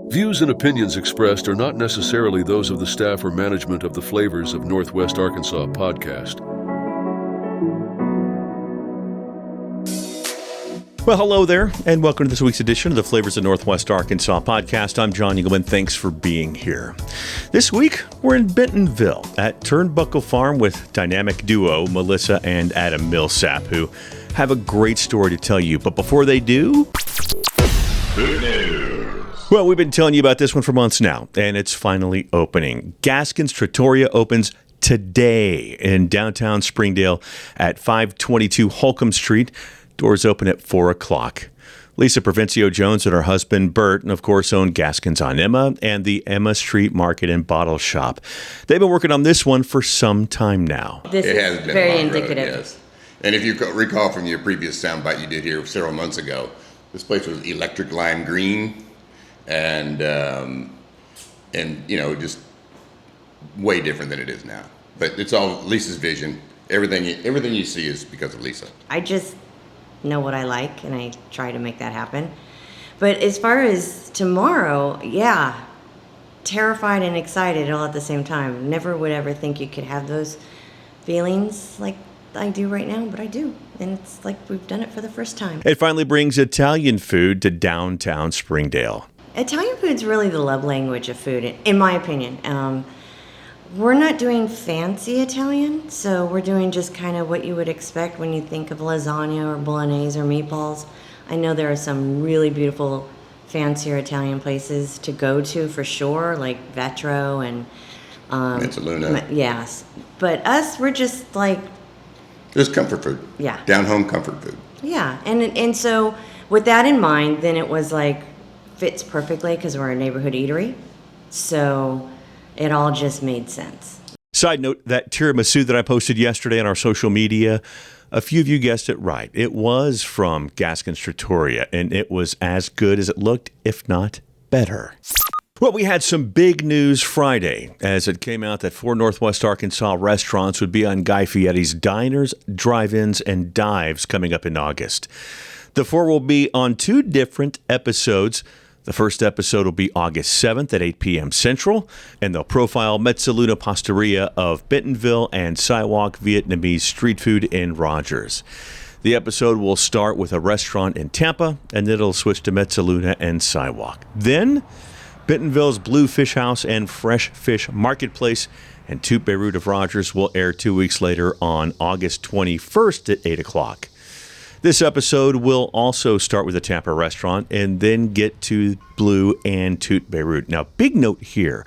Views and opinions expressed are not necessarily those of the staff or management of the Flavors of Northwest Arkansas podcast. Well, hello there, and welcome to this week's edition of the Flavors of Northwest Arkansas podcast. I'm John Eagleman. Thanks for being here. This week, we're in Bentonville at Turnbuckle Farm with dynamic duo Melissa and Adam Milsap, who have a great story to tell you. But before they do... Food news. Well, we've been telling you about this one for months now, and it's finally opening. Gaskins Trattoria opens today in downtown Springdale at 522 Holcomb Street. Doors open at 4 o'clock. Lisa Provencio-Jones and her husband, Bert, and of course own Gaskins on Emma and the Emma Street Market and Bottle Shop. They've been working on this one for some time now. This is very indicative. Road, yes. And if you recall from your previous soundbite you did here several months ago, this place was electric lime green and you know, just way different than it is now. But it's all Lisa's vision. Everything you see is because of Lisa. I just know what I like, and I try to make that happen. But as far as tomorrow, yeah, terrified and excited all at the same time. Never would ever think you could have those feelings like I do right now, but I do. And it's like we've done it for the first time. It finally brings Italian food to downtown Springdale. Italian food's really the love language of food, in my opinion. We're not doing fancy Italian, so we're doing just kind of what you would expect when you think of lasagna or bolognese or meatballs. I know there are some really beautiful, fancier Italian places to go to for sure, like Vetro and... Mezzaluna. Yes. But us, we're just like... Just comfort food. Yeah. Down-home comfort food. Yeah. And so with that in mind, then it was like, fits perfectly because we're a neighborhood eatery. So... it all just made sense. Side note, that tiramisu that I posted yesterday on our social media, a few of you guessed it right. It was from Gaskins Trattoria, and it was as good as it looked, if not better. Well, we had some big news Friday as it came out that 4 Northwest Arkansas restaurants would be on Guy Fieri's diners, drive-ins, and dives coming up in August. The 4 will be on 2 different episodes. The first episode will be August 7th at 8 p.m. Central, and they'll profile Mezzaluna Pastaria of Bentonville and Sidewalk Vietnamese street food in Rogers. The episode will start with a restaurant in Tampa, and then it'll switch to Mezzaluna and Sidewalk. Then, Bentonville's Blue Fish House and Fresh Fish Marketplace and Toot Beirut of Rogers will air 2 weeks later on August 21st at 8 o'clock. This episode will also start with a Tampa restaurant and then get to Blue and Toot Beirut. Now, big note here.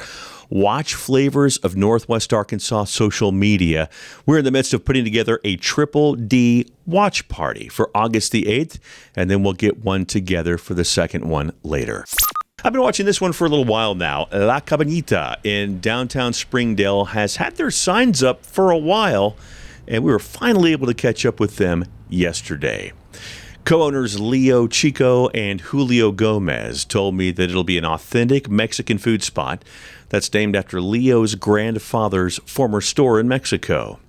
Watch Flavors of Northwest Arkansas social media. We're in the midst of putting together a Triple D watch party for August the 8th, and then we'll get one together for the second one later. I've been watching this one for a little while now. La Cabanita in downtown Springdale has had their signs up for a while, and we were finally able to catch up with them yesterday. Co-owners Leo Chico and Julio Gomez told me that it'll be an authentic Mexican food spot that's named after Leo's grandfather's former store in Mexico.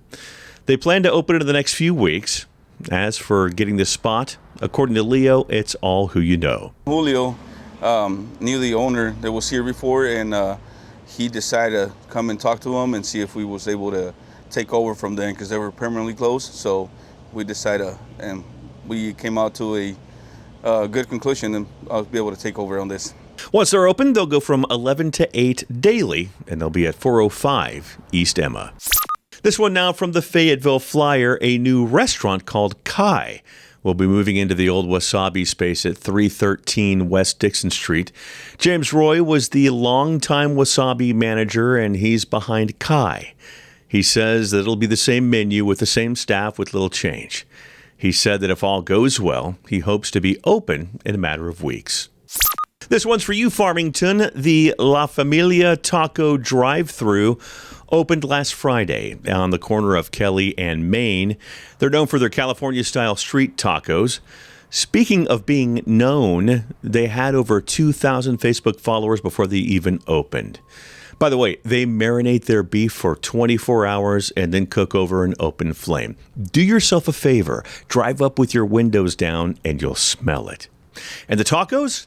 They plan to open it in the next few weeks. As for getting this spot, according to Leo, it's all who you know. Julio knew the owner that was here before, and he decided to come and talk to him and see if we was able to take over from them because they were permanently closed. So we decided, and we came out to a good conclusion, and I'll be able to take over on this. Once they're open, they'll go from 11 to 8 daily, and they'll be at 405 East Emma. This one now from the Fayetteville Flyer, a new restaurant called Kai will be moving into the old Wasabi space at 313 West Dickson Street. James Roy was the longtime Wasabi manager, and he's behind Kai. He says that it'll be the same menu with the same staff with little change. He said that if all goes well, he hopes to be open in a matter of weeks. This one's for you, Farmington. The La Familia Taco drive-thru opened last Friday on the corner of Kelly and Main. They're known for their California-style street tacos. Speaking of being known, they had over 2,000 Facebook followers before they even opened. By the way, they marinate their beef for 24 hours and then cook over an open flame. Do yourself a favor. Drive up with your windows down and you'll smell it. And the tacos?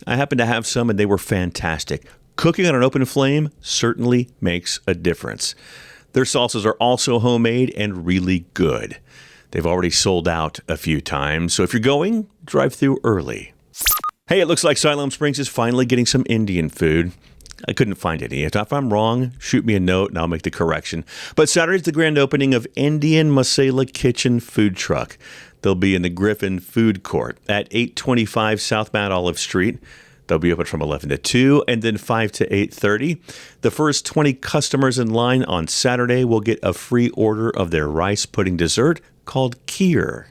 I happened to have some, and they were fantastic. Cooking on an open flame certainly makes a difference. Their salsas are also homemade and really good. They've already sold out a few times, so if you're going, drive through early. Hey, it looks like Siloam Springs is finally getting some Indian food. I couldn't find any. If I'm wrong, shoot me a note and I'll make the correction. But Saturday's the grand opening of Indian Masala Kitchen Food Truck. They'll be in the Griffin Food Court at 825 South Mount Olive Street. They'll be open from 11 to 2 and then 5 to 8:30. The first 20 customers in line on Saturday will get a free order of their rice pudding dessert called kheer.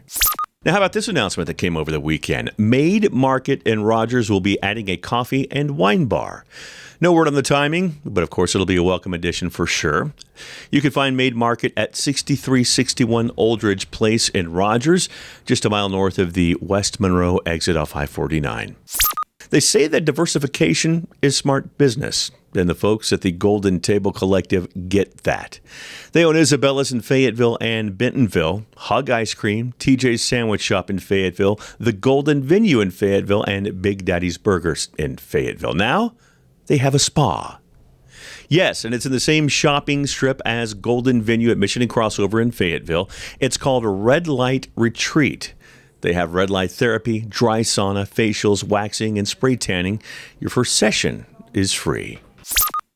Now, how about this announcement that came over the weekend? Maid Market in Rogers will be adding a coffee and wine bar. No word on the timing, but of course it'll be a welcome addition for sure. You can find Maid Market at 6361 Oldridge Place in Rogers, just a mile north of the West Monroe exit off I-49. They say that diversification is smart business, and the folks at the Golden Table Collective get that. They own Isabella's in Fayetteville and Bentonville, Hug Ice Cream, TJ's Sandwich Shop in Fayetteville, the Golden Venue in Fayetteville, and Big Daddy's Burgers in Fayetteville. Now, they have a spa. Yes, and it's in the same shopping strip as Golden Venue at Mission and Crossover in Fayetteville. It's called Red Light Retreat. They have red light therapy, dry sauna, facials, waxing, and spray tanning. Your first session is free.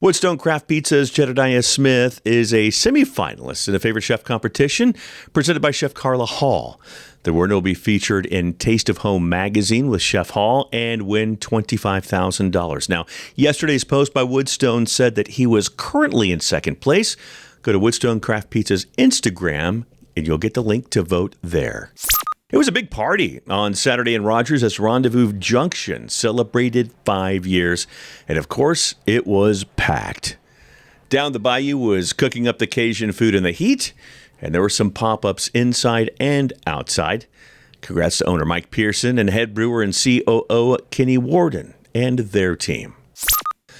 Woodstone Craft Pizza's Jedediah Smith is a semifinalist in a favorite chef competition presented by Chef Carla Hall. The winner will be featured in Taste of Home magazine with Chef Hall and win $25,000. Now, yesterday's post by Woodstone said that he was currently in second place. Go to Woodstone Craft Pizza's Instagram and you'll get the link to vote there. It was a big party on Saturday in Rogers as Rendezvous Junction celebrated 5 years. And of course, it was packed. Down the bayou was cooking up the Cajun food in the heat, and there were some pop-ups inside and outside. Congrats to owner Mike Pearson and head brewer and COO Kenny Warden and their team.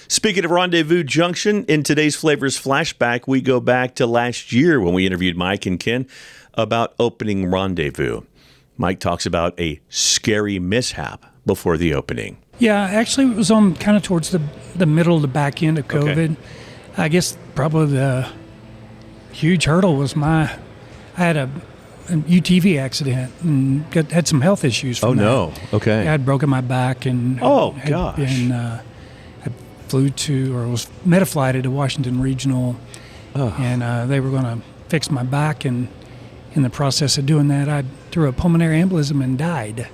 Speaking of Rendezvous Junction, in today's Flavors Flashback, we go back to last year when we interviewed Mike and Ken about opening Rendezvous. Mike talks about a scary mishap before the opening. Yeah, actually it was on kind of towards the middle, the back end of COVID. Okay. I guess probably the huge hurdle was I had a UTV accident and had some health issues from that. No. Okay. I had broken my back and I flew to, or was metaflighted to Washington Regional, and they were going to fix my back, and in the process of doing that, I threw a pulmonary embolism and died,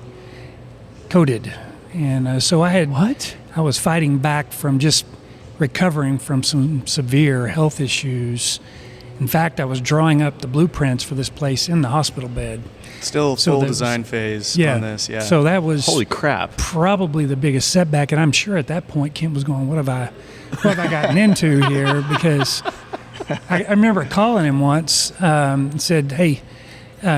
coded. And so I was fighting back from just recovering from some severe health issues. In fact, I was drawing up the blueprints for this place in the hospital bed. Still full design phase on this, yeah. So that was holy crap, probably the biggest setback. And I'm sure at that point, Kim was going, what have I gotten into here? Because I remember calling him once and said, hey,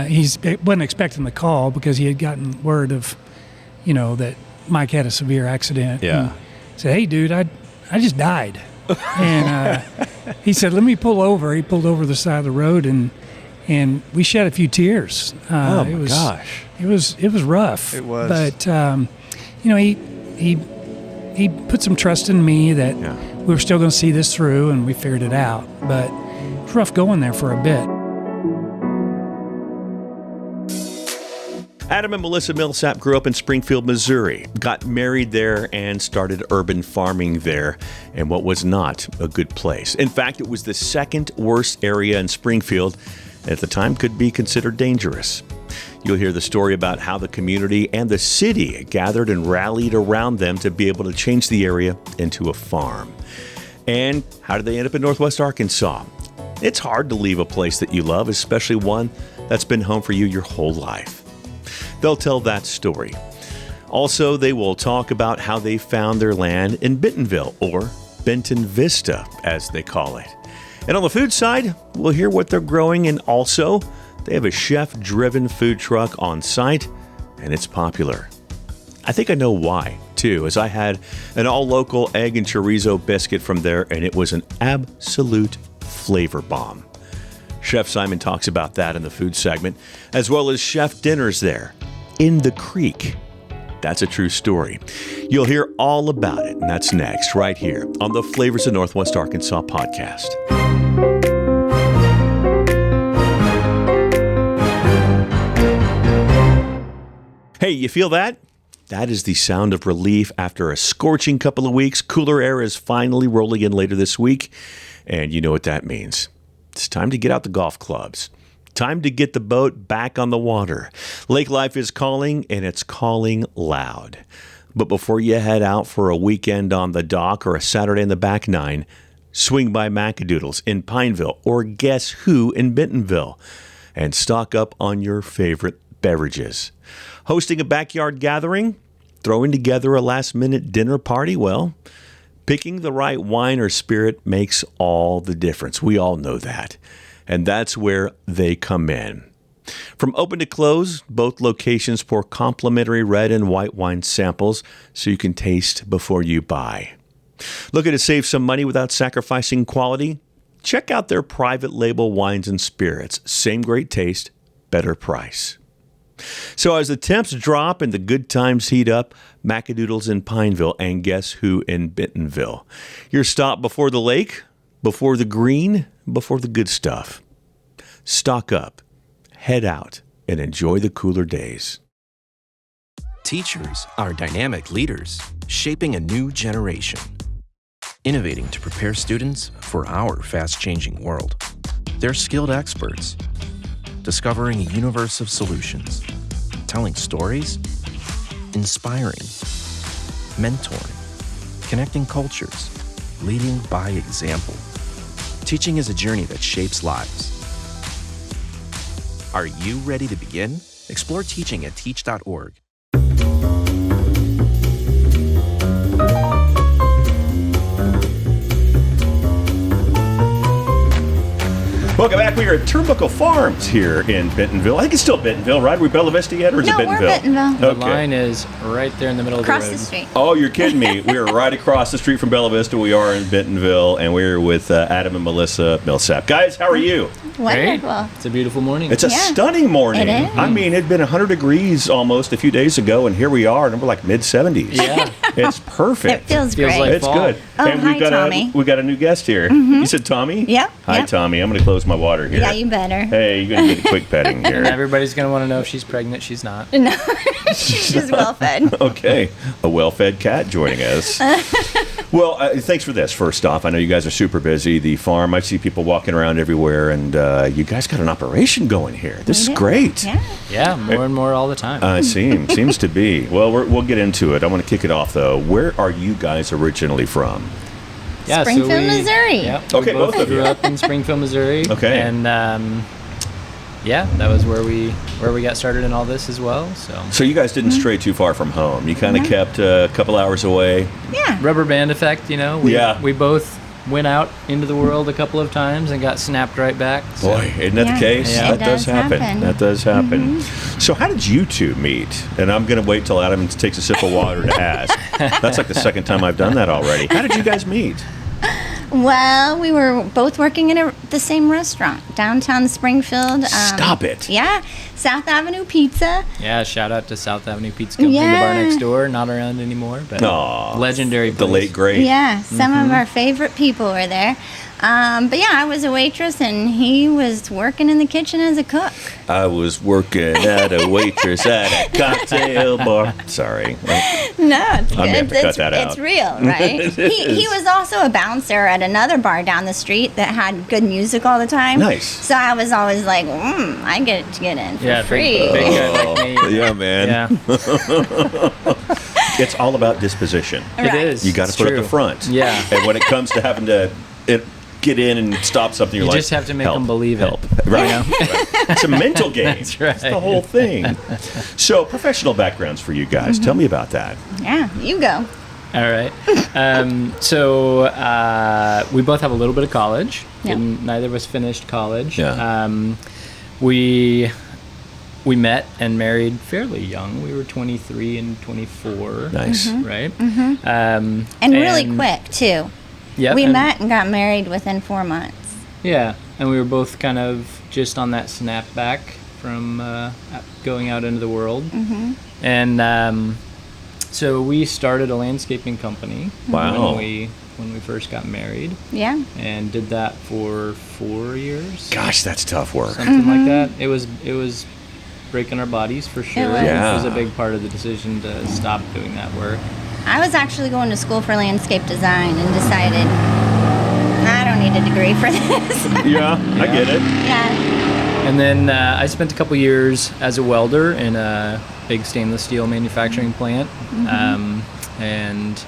he wasn't expecting the call because he had gotten word of, that Mike had a severe accident. Yeah. And said, hey, dude, I just died. And he said, let me pull over. He pulled over the side of the road, and we shed a few tears. Gosh. It was rough. It was. But, he put some trust in me that we were still going to see this through, and we figured it out. But it was rough going there for a bit. Adam and Melissa Milsap grew up in Springfield, Missouri, got married there, and started urban farming there in what was not a good place. In fact, it was the second worst area in Springfield, and at the time could be considered dangerous. You'll hear the story about how the community and the city gathered and rallied around them to be able to change the area into a farm. And how did they end up in Northwest Arkansas? It's hard to leave a place that you love, especially one that's been home for you your whole life. They'll tell that story. Also, they will talk about how they found their land in Bentonville, or Benton Vista, as they call it. And on the food side, we'll hear what they're growing, and also, they have a chef-driven food truck on site, and it's popular. I think I know why, too, as I had an all-local egg and chorizo biscuit from there, and it was an absolute flavor bomb. Chef Simon talks about that in the food segment, as well as chef dinners there in the creek. That's a true story. You'll hear all about it, and that's next, right here on the Flavors of Northwest Arkansas podcast. Hey, you feel that? That is the sound of relief after a scorching couple of weeks. Cooler air is finally rolling in later this week, and you know what that means. It's time to get out the golf clubs. Time to get the boat back on the water. Lake life is calling, and it's calling loud. But before you head out for a weekend on the dock or a Saturday in the back nine, swing by Macadoodles in Pineville or Guess Who in Bentonville and stock up on your favorite beverages. Hosting a backyard gathering? Throwing together a last-minute dinner party? Well, picking the right wine or spirit makes all the difference. We all know that. And that's where they come in. From open to close, both locations pour complimentary red and white wine samples so you can taste before you buy. Looking to save some money without sacrificing quality? Check out their private label wines and spirits. Same great taste, better price. So as the temps drop and the good times heat up, Macadoodles in Pineville and Guess Who in Bentonville. Your stop before the lake, before the green, before the good stuff. Stock up, head out, and enjoy the cooler days. Teachers are dynamic leaders, shaping a new generation. Innovating to prepare students for our fast-changing world. They're skilled experts, discovering a universe of solutions, telling stories, inspiring, mentoring, connecting cultures, leading by example. Teaching is a journey that shapes lives. Are you ready to begin? Explore teaching at teach.org. Welcome back. We are at Turnbuckle Farms here in Bentonville. I think it's still Bentonville, right? Are we Bella Vista yet, or is it Bentonville? No, we're Bentonville. The line is right there in the middle across of the road. the street. Oh, you're kidding me. We are right across the street from Bella Vista. We are in Bentonville, and we're with Adam and Melissa Milsap. Guys, how are you? Wonderful. It's a beautiful morning. It's a stunning morning. It is. I mean, it'd been 100 degrees almost a few days ago, and here we are, and we're like mid-70s. Yeah. It's perfect. It feels great. like It's fall. good. Oh, and hi, Tommy. we got a new guest here. You said Tommy? Yep, Hi, yep. Tommy. I'm going to close my water here. Yeah, you better. Hey, you're going to get a quick petting here. And everybody's going to want to know if she's pregnant. She's not. No, she's well fed. Okay, a well-fed cat joining us. Well, thanks for this, first off. I know you guys are super busy. The farm, I see people walking around everywhere, and you guys got an operation going here. This is great. Yeah. Yeah, more and more all the time. Seems to be. Well, we'll get into it. I want to kick it off, though. Where are you guys originally from? Yeah, Springfield, Missouri. Yeah, Okay, we both both of you. grew up in Springfield, Missouri. Okay. And yeah, that was where we got started in all this as well. So you guys didn't stray too far from home. You kind of kept a couple hours away. Yeah. Rubber band effect, you know. We both went out into the world a couple of times and got snapped right back. So. Boy, isn't that the case? Yeah. That does happen. That does happen. So how did you two meet? And I'm going to wait till Adam takes a sip of water to ask. That's like the second time I've done that already. How did you guys meet? Well, we were both working in the same restaurant, downtown Springfield. Stop it. Yeah, South Avenue Pizza. Yeah, shout out to South Avenue Pizza Company, the bar next door. Not around anymore, but legendary place. The late great. Yeah, some of our favorite people were there. But yeah, I was a waitress and he was working in the kitchen as a cook. I was working at a waitress at a cocktail bar. Sorry. No, it's good. I'm gonna have to cut that out. It's real, right? he was also a bouncer at another bar down the street that had good music all the time. Nice. So I was always like, I get to get in for free. Big guy like me. Yeah, man. Yeah. It's all about disposition. It is. You got to put up the front. Yeah. And when it comes to having to get in and stop something, you're you like, just have to make them believe it. Right. You know? It's a mental game. That's right. It's the whole thing. So, professional backgrounds for you guys. Tell me about that. Yeah, you go. All right. So we both have a little bit of college. Yep. Neither of us finished college. Yeah. We met and married fairly young. We were 23 and 24. Nice. Right? And really quick, too. Yeah. We met and got married within 4 months. Yeah. And we were both kind of just on that snapback from going out into the world. And So we started a landscaping company. Wow. When we first got married. Yeah. And did that for 4 years. Gosh, that's tough work. Something like that. It was breaking our bodies for sure. Yeah. It was a big part of the decision to stop doing that work. I was actually going to school for landscape design and decided I don't need a degree for this. I get it. Yeah. And then I spent a couple years as a welder in a big stainless steel manufacturing plant. And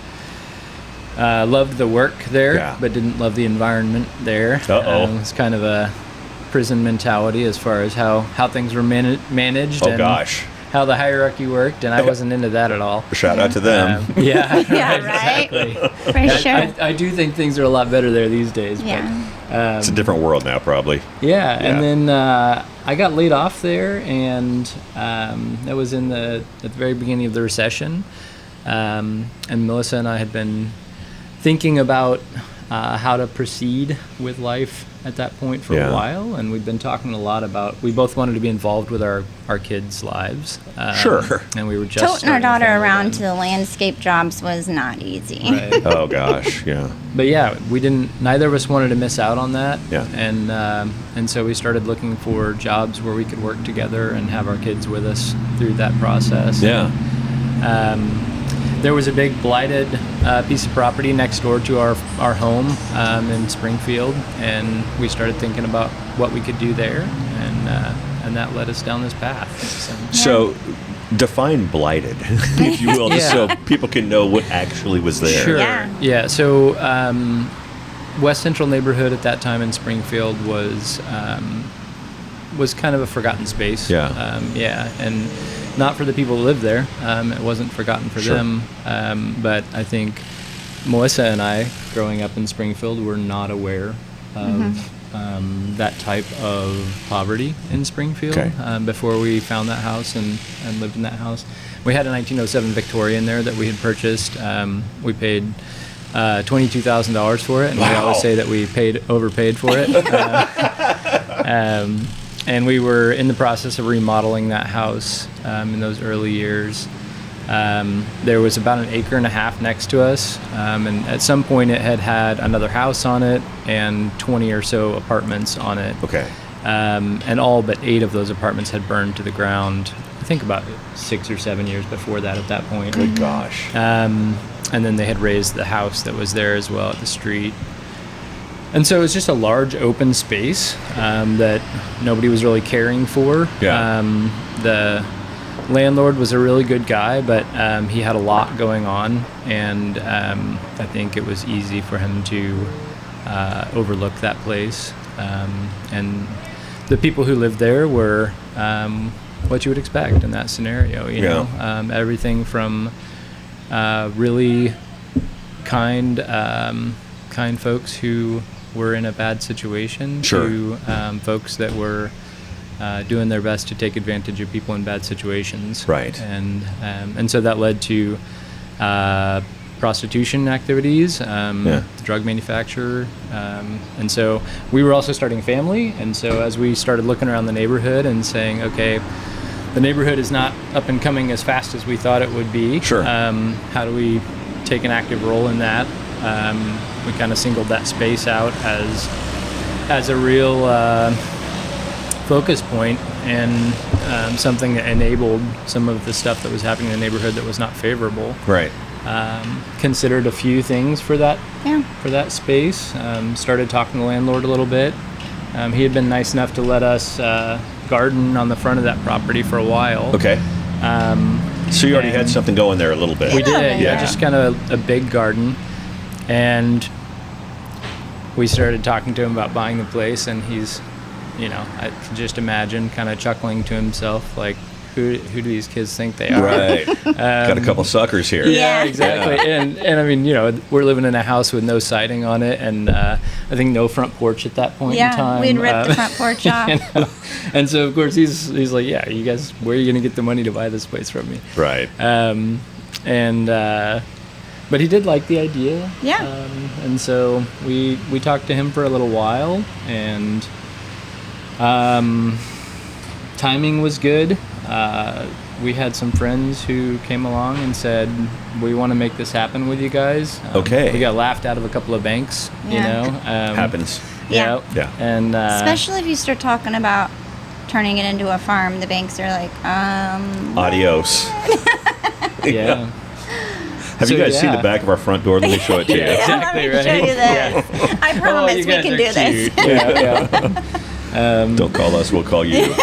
loved the work there, but didn't love the environment there. It's kind of a prison mentality as far as how things were managed and how the hierarchy worked, and I wasn't into that at all. Shout out to them. Right? Exactly. For sure. I do think things are a lot better there these days. Yeah. But, it's a different world now, probably. Yeah, and then I got laid off there, and that was at the very beginning of the recession. And Melissa and I had been thinking about how to proceed with life at that point for a while, and we've been talking a lot about, we both wanted to be involved with our kids' lives. And we were just toting our daughter around to the landscape jobs was not easy. Right. Oh gosh, yeah. But yeah, neither of us wanted to miss out on that. Yeah. And so we started looking for jobs where we could work together and have our kids with us through that process. Yeah. There was a big blighted piece of property next door to our home in Springfield, and we started thinking about what we could do there, and that led us down this path. So define blighted, if you will, just so people can know what actually was there. Sure. Yeah. So West Central neighborhood at that time in Springfield was kind of a forgotten space. And not for the people who lived there. It wasn't forgotten for them. But I think Melissa and I, growing up in Springfield, were not aware of that type of poverty in Springfield before we found that house and lived in that house. We had a 1907 Victorian there that we had purchased. We paid $22,000 for it, and we always say that we overpaid for it. And we were in the process of remodeling that house in those early years. There was about 1.5 acres next to us, and at some point it had another house on it and 20 or so apartments on it. And all but 8 of those apartments had burned to the ground, I think about 6 or 7 years before that at that point. Good gosh. And then they had raised the house that was there as well at the street. And so it was just a large open space that nobody was really caring for. The landlord was a really good guy, but he had a lot going on, and I think it was easy for him to overlook that place. And the people who lived there were what you would expect in that scenario. You know, everything from really kind folks who were in a bad situation to folks that were doing their best to take advantage of people in bad situations. And so that led to prostitution activities, the drug manufacturer. And so we were also starting a family. And so as we started looking around the neighborhood and saying, okay, the neighborhood is not up and coming as fast as we thought it would be. How do we take an active role in that? We kind of singled that space out as a real focus point and something that enabled some of the stuff that was happening in the neighborhood that was not favorable. Considered a few things for that space. Started talking to the landlord a little bit. He had been nice enough to let us garden on the front of that property for a while. So you already had something going there a little bit. We did, just kind of a big garden. And we started talking to him about buying the place, and he's, I can just imagine kind of chuckling to himself, like, who do these kids think they are? Got a couple suckers here. Yeah, exactly. And I mean, we're living in a house with no siding on it, and I think no front porch at that point in time. We'd ripped the front porch off. And so, of course, he's like, yeah, you guys, where are you going to get the money to buy this place from me? But he did like the idea. And so we talked to him for a little while, and timing was good. we had some friends who came along and said, we want to make this happen with you guys. Okay. We got laughed out of a couple of banks, you know. Happens. Yeah. Yeah. And especially if you start talking about turning it into a farm, the banks are like, Adios. Yeah. Have you guys seen the back of our front door? Let me show it to you. Exactly, let me show you this. I promise we can do this. Yeah. Don't call us, we'll call you.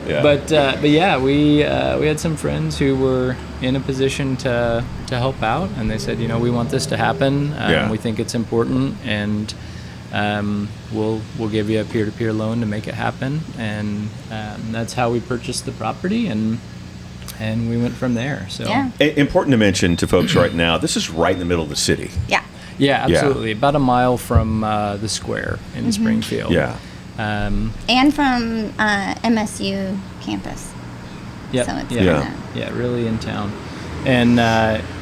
Yeah. But yeah, we had some friends who were in a position to help out, and they said, we want this to happen. We think it's important, and we'll give you a peer-to-peer loan to make it happen. And that's how we purchased the property, and we went from there. So important to mention to folks right now, this is right in the middle of the city. Yeah, absolutely. About a mile from the square in Springfield. Yeah. And from MSU campus. Yep. So it's really in town. And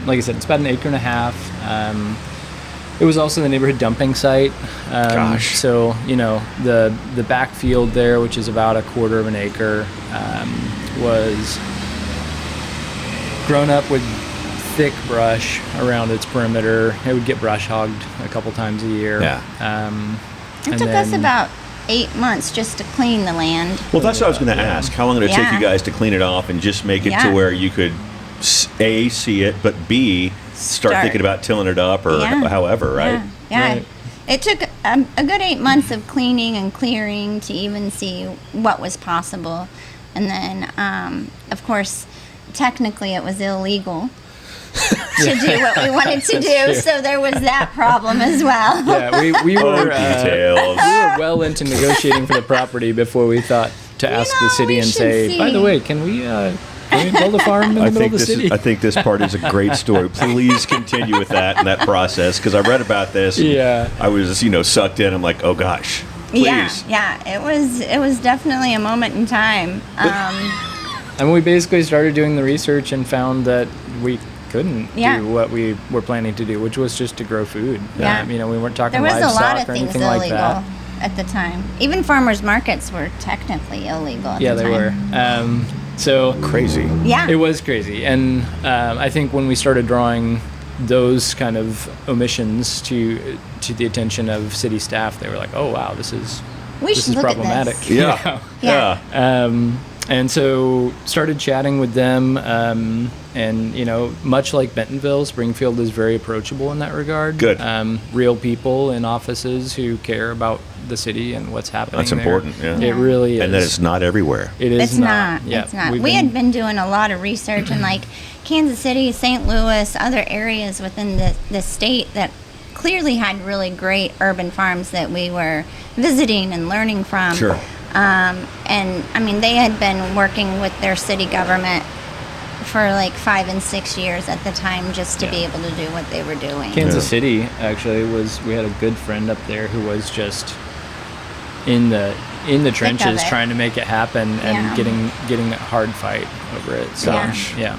like I said, it's about an acre and a half. It was also the neighborhood dumping site. So, the backfield there, which is about a quarter of an acre, was grown up with thick brush around its perimeter. It would get brush hogged a couple times a year. It took us about 8 months just to clean the land. Well, that's what I was going to ask. How long did it take you guys to clean it off and just make it to where you could A, see it, but B, start thinking about tilling it up or however, right? Yeah. Right. It took a good 8 months of cleaning and clearing to even see what was possible. And then, of course, technically it was illegal to do what we wanted to do, true. so there was that problem as well. Yeah, we were details. We were well into negotiating for the property before we thought to ask the city and say, by the way, can we build a farm in the middle of the city? I think this part is a great story. Please continue with that and that process, because I read about this. Yeah. I was, sucked in. I'm like, oh gosh. Please. Yeah. It was definitely a moment in time. And we basically started doing the research and found that we couldn't do what we were planning to do, which was just to grow food. We weren't talking livestock or anything like that. At the time. Even farmers markets were technically illegal at the time. Yeah, they were. So crazy. Yeah. It was crazy. And I think when we started drawing those kind of omissions to the attention of city staff, they were like, oh, wow, this is problematic. Yeah. And so started chatting with them, and much like Bentonville, Springfield is very approachable in that regard. Good. Real people in offices who care about the city and what's happening. That's important. Yeah. It really is. And that it's not everywhere. It is it's not. Yeah. It's not. We had been doing a lot of research in like Kansas City, St. Louis, other areas within the state that clearly had really great urban farms that we were visiting and learning from. Sure. And I mean, they had been working with their city government for like 5 and 6 years at the time just to be able to do what they were doing. Kansas City actually we had a good friend up there who was just in the trenches trying to make it happen and getting a hard fight over it. So yeah.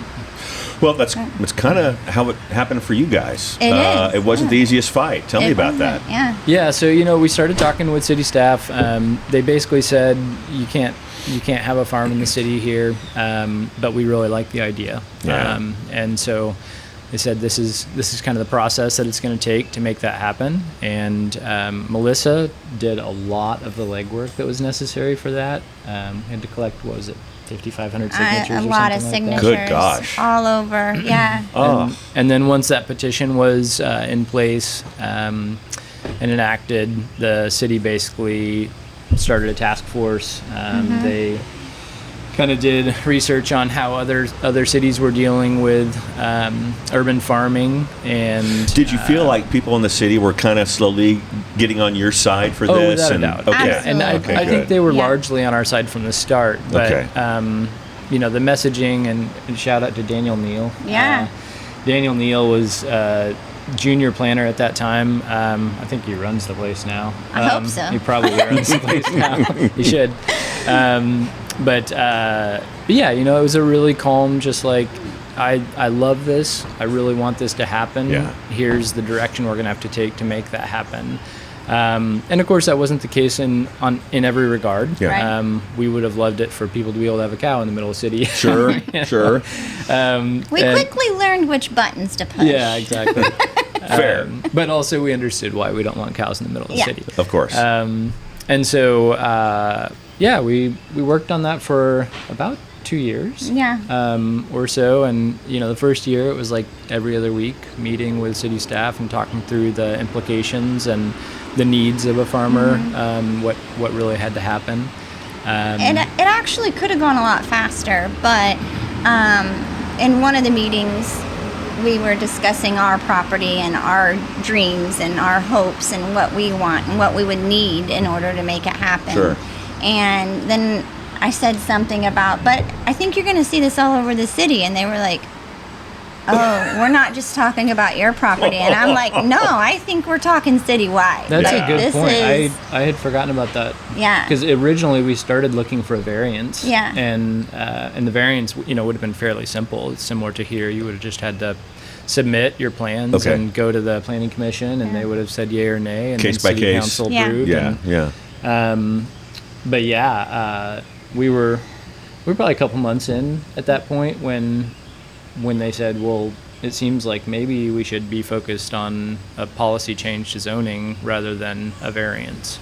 Well, that's kind of how it happened for you guys. It wasn't the easiest fight. Tell me about that. Yeah. So we started talking with city staff. They basically said you can't have a farm in the city here, but we really like the idea. Yeah. And so they said this is kind of the process that it's going to take to make that happen. And Melissa did a lot of the legwork that was necessary for that. Had to collect, what was it, 5,500 signatures a lot of signatures. Good gosh. All over, yeah. And then once that petition was in place and enacted, the city basically started a task force. They kind of did research on how other cities were dealing with urban farming. And did you feel like people in the city were kind of slowly getting on your side for this? Without a doubt. Okay. And I think they were largely on our side from the start. But the messaging and shout out to Daniel Neal. Yeah. Daniel Neal was junior planner at that time. I think he runs the place now. I hope so. He probably runs the place now. He should. But yeah, it was a really calm, just like, I love this. I really want this to happen. Yeah. Here's the direction we're going to have to take to make that happen. And of course, that wasn't the case in every regard. Yeah. Right. We would have loved it for people to be able to have a cow in the middle of the city. Sure, sure. We quickly learned which buttons to push. Yeah, exactly. Fair. But also we understood why we don't want cows in the middle of the city. Of course. And so, we worked on that for about 2 years. Or so. And, the first year it was like every other week meeting with city staff and talking through the implications and the needs of a farmer, what really had to happen. And it actually could have gone a lot faster, but in one of the meetings, we were discussing our property and our dreams and our hopes and what we want and what we would need in order to make it happen. Sure. And then I said something about, but I think you're going to see this all over the city. And they were like, oh, we're not just talking about your property. And I'm like, no, I think we're talking citywide. That's like, a good point. Is, I had forgotten about that. Yeah. Because originally we started looking for a variance. Yeah. And the variance, would have been fairly simple. It's similar to here. You would have just had to submit your plans and go to the planning commission, and they would have said yay or nay, and case then by city case. council Yeah. approved. But we were probably a couple months in at that point when they said, well, it seems like maybe we should be focused on a policy change to zoning rather than a variance.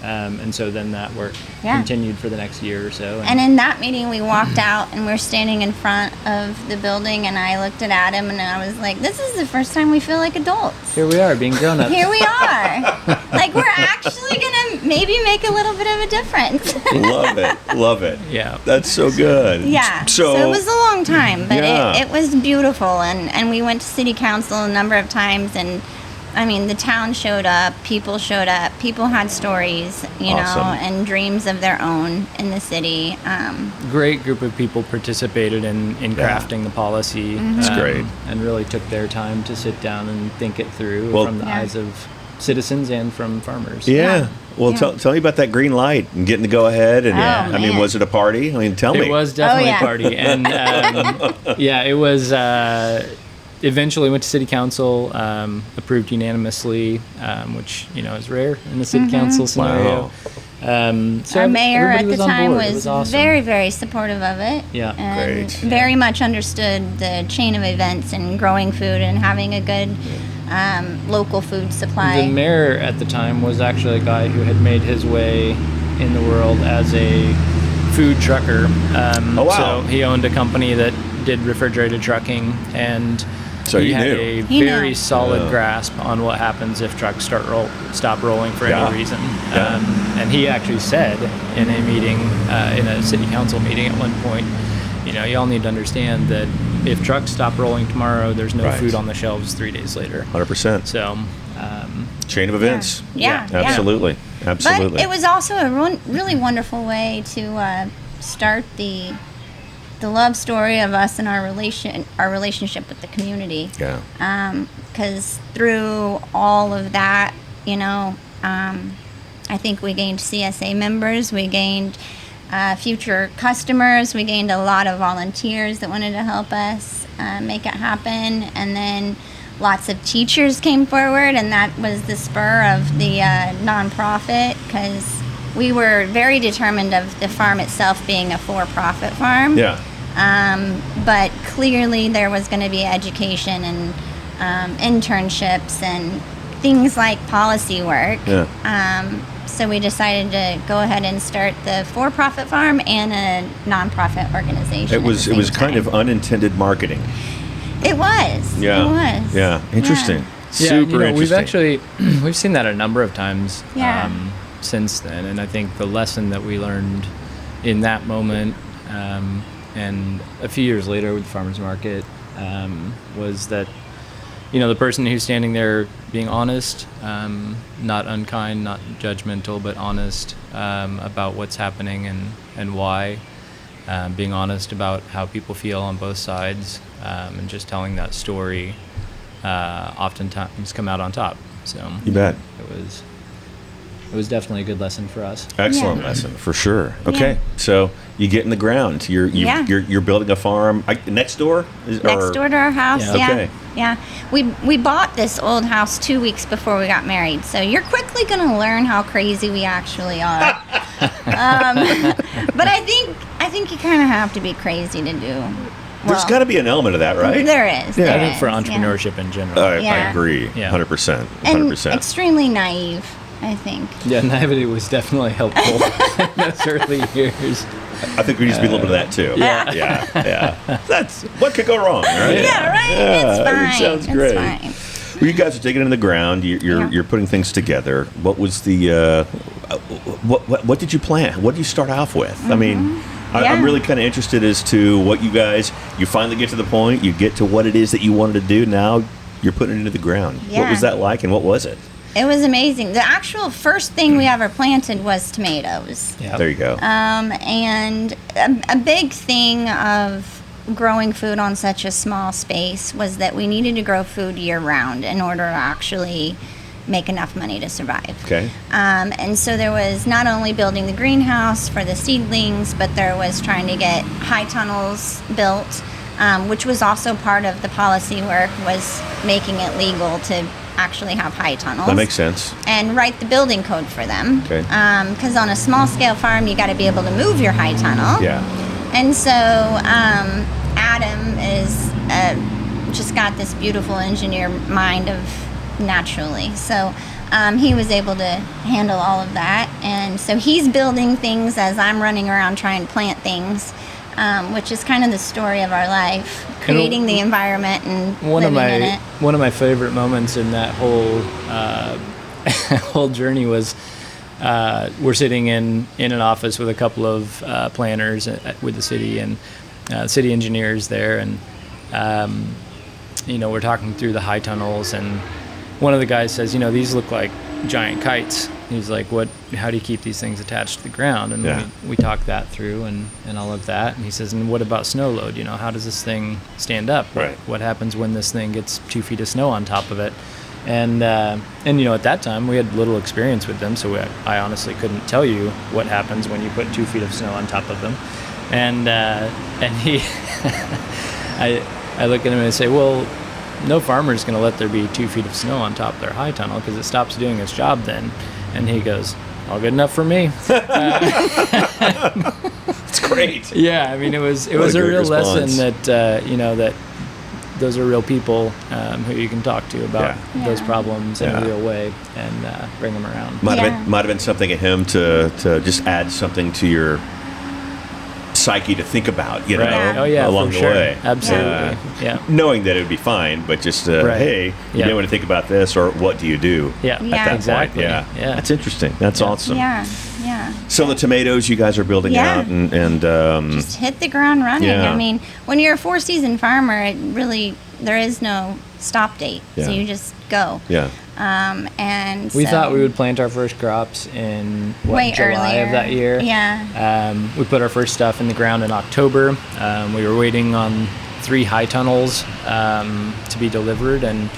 And so then that work continued for the next year or so. And in that meeting, we walked out and we're standing in front of the building, and I looked at Adam and I was like, this is the first time we feel like adults. Here we are being grown-ups. Here we are. Like, we're actually going to maybe make a little bit of a difference. Love it. Yeah. That's so good. Yeah. So it was a long time, but it was beautiful. And we went to city council a number of times, and I mean, the town showed up, people had stories, you know, and dreams of their own in the city. Great group of people participated in crafting the policy. That's great. And really took their time to sit down and think it through from the eyes of citizens and from farmers. Yeah. Well, tell me about that green light and getting to go ahead. And I mean, was it a party? I mean, tell me. It was definitely a party. And it was... Eventually went to city council, approved unanimously, which is rare in the city council scenario. So our mayor at the time was awesome. very, very supportive of it. Yeah, and very much understood the chain of events and growing food and having a good local food supply. The mayor at the time was actually a guy who had made his way in the world as a food trucker. So he owned a company that did refrigerated trucking, and so he had a very solid grasp on what happens if trucks stop rolling for any reason. And he actually said in a meeting, in a city council meeting at one point, y'all need to understand that if trucks stop rolling tomorrow, there's no food on the shelves 3 days later. 100%. So, chain of events. Yeah. Absolutely. But it was also a really wonderful way to start the love story of us and our relationship with the community. Yeah. Because through all of that, I think we gained CSA members, we gained future customers, we gained a lot of volunteers that wanted to help us make it happen, and then lots of teachers came forward, and that was the spur of the nonprofit, because we were very determined of the farm itself being a for-profit farm. Yeah. But clearly there was going to be education and internships and things like policy work. Yeah. So we decided to go ahead and start the for-profit farm and a nonprofit organization. It was kind of unintended marketing. It was. Yeah. It was. Yeah. Interesting. Yeah, Super interesting. We've seen that a number of times since then, and I think the lesson that we learned in that moment and a few years later with the farmers market was that the person who's standing there being honest, not unkind, not judgmental, but honest about what's happening and why, being honest about how people feel on both sides, and just telling that story oftentimes come out on top. So you bet. It was definitely a good lesson for us. Excellent lesson, for sure. Okay, so you get in the ground. You're building a farm next door. Next door to our house. Okay. Yeah. We bought this old house 2 weeks before we got married, so you're quickly going to learn how crazy we actually are. But I think you kind of have to be crazy to do. There's got to be an element of that, right? There is. Yeah. There I think is, for entrepreneurship in general. I Yeah. agree. Yeah. 100%. And 100%. extremely naive, I think. Yeah, naivety was definitely helpful in those early years. I think we need to be a little bit of that too. Yeah. That's what could go wrong, right? Yeah, right. Yeah, It's fine. it sounds It's great. fine. Well, you guys are digging in the ground. You're putting things together. What was the what did you plan? What did you start off with? I mean, I'm really kind of interested as to what you finally get to the point. You get to what it is that you wanted to do. Now you're putting it into the ground. Yeah. What was that like, and what was it? It was amazing. The actual first thing we ever planted was tomatoes. Yeah. There you go. And a big thing of growing food on such a small space was that we needed to grow food year round in order to actually make enough money to survive. Okay. And so there was not only building the greenhouse for the seedlings, but there was trying to get high tunnels built, which was also part of the policy work, was making it legal to actually have high tunnels. That makes sense. And write the building code for them. Okay. Because on a small scale farm, you got to be able to move your high tunnel. Yeah. And so Adam is just got this beautiful engineer mind of naturally. So he was able to handle all of that. And so he's building things as I'm running around trying to plant things, which is kind of the story of our life, creating the environment and living in it. One of my favorite moments in that whole whole journey was we're sitting in an office with a couple of planners with the city and city engineers there, and we're talking through the high tunnels, and one of the guys says, these look like giant kites. He's like, how do you keep these things attached to the ground? And we talked that through and all of that. And he says, and what about snow load? How does this thing stand up? Right. What happens when this thing gets 2 feet of snow on top of it? And at that time we had little experience with them, so I honestly couldn't tell you what happens when you put 2 feet of snow on top of them. And he, I look at him and I say, well, no farmer is going to let there be 2 feet of snow on top of their high tunnel because it stops doing its job then. And he goes, all good enough for me. It's great. Yeah, I mean, it was a real response. lesson that that those are real people who you can talk to about those problems in a real way and bring them around. Might have been something of him to just add something to your psyche to think about, along the way. Absolutely. Knowing that it would be fine, but just hey, you may want to think about this, or what do you do? Yeah, at that exactly. point. Yeah, that's interesting. That's awesome. Yeah. So the tomatoes you guys are building out, and just hit the ground running. Yeah. I mean, when you're a 4-season farmer, there is no stop date, so you just go. Yeah. And we thought we would plant our first crops in July earlier. of that year. Yeah. We put our first stuff in the ground in October. We were waiting on 3 high tunnels to be delivered, and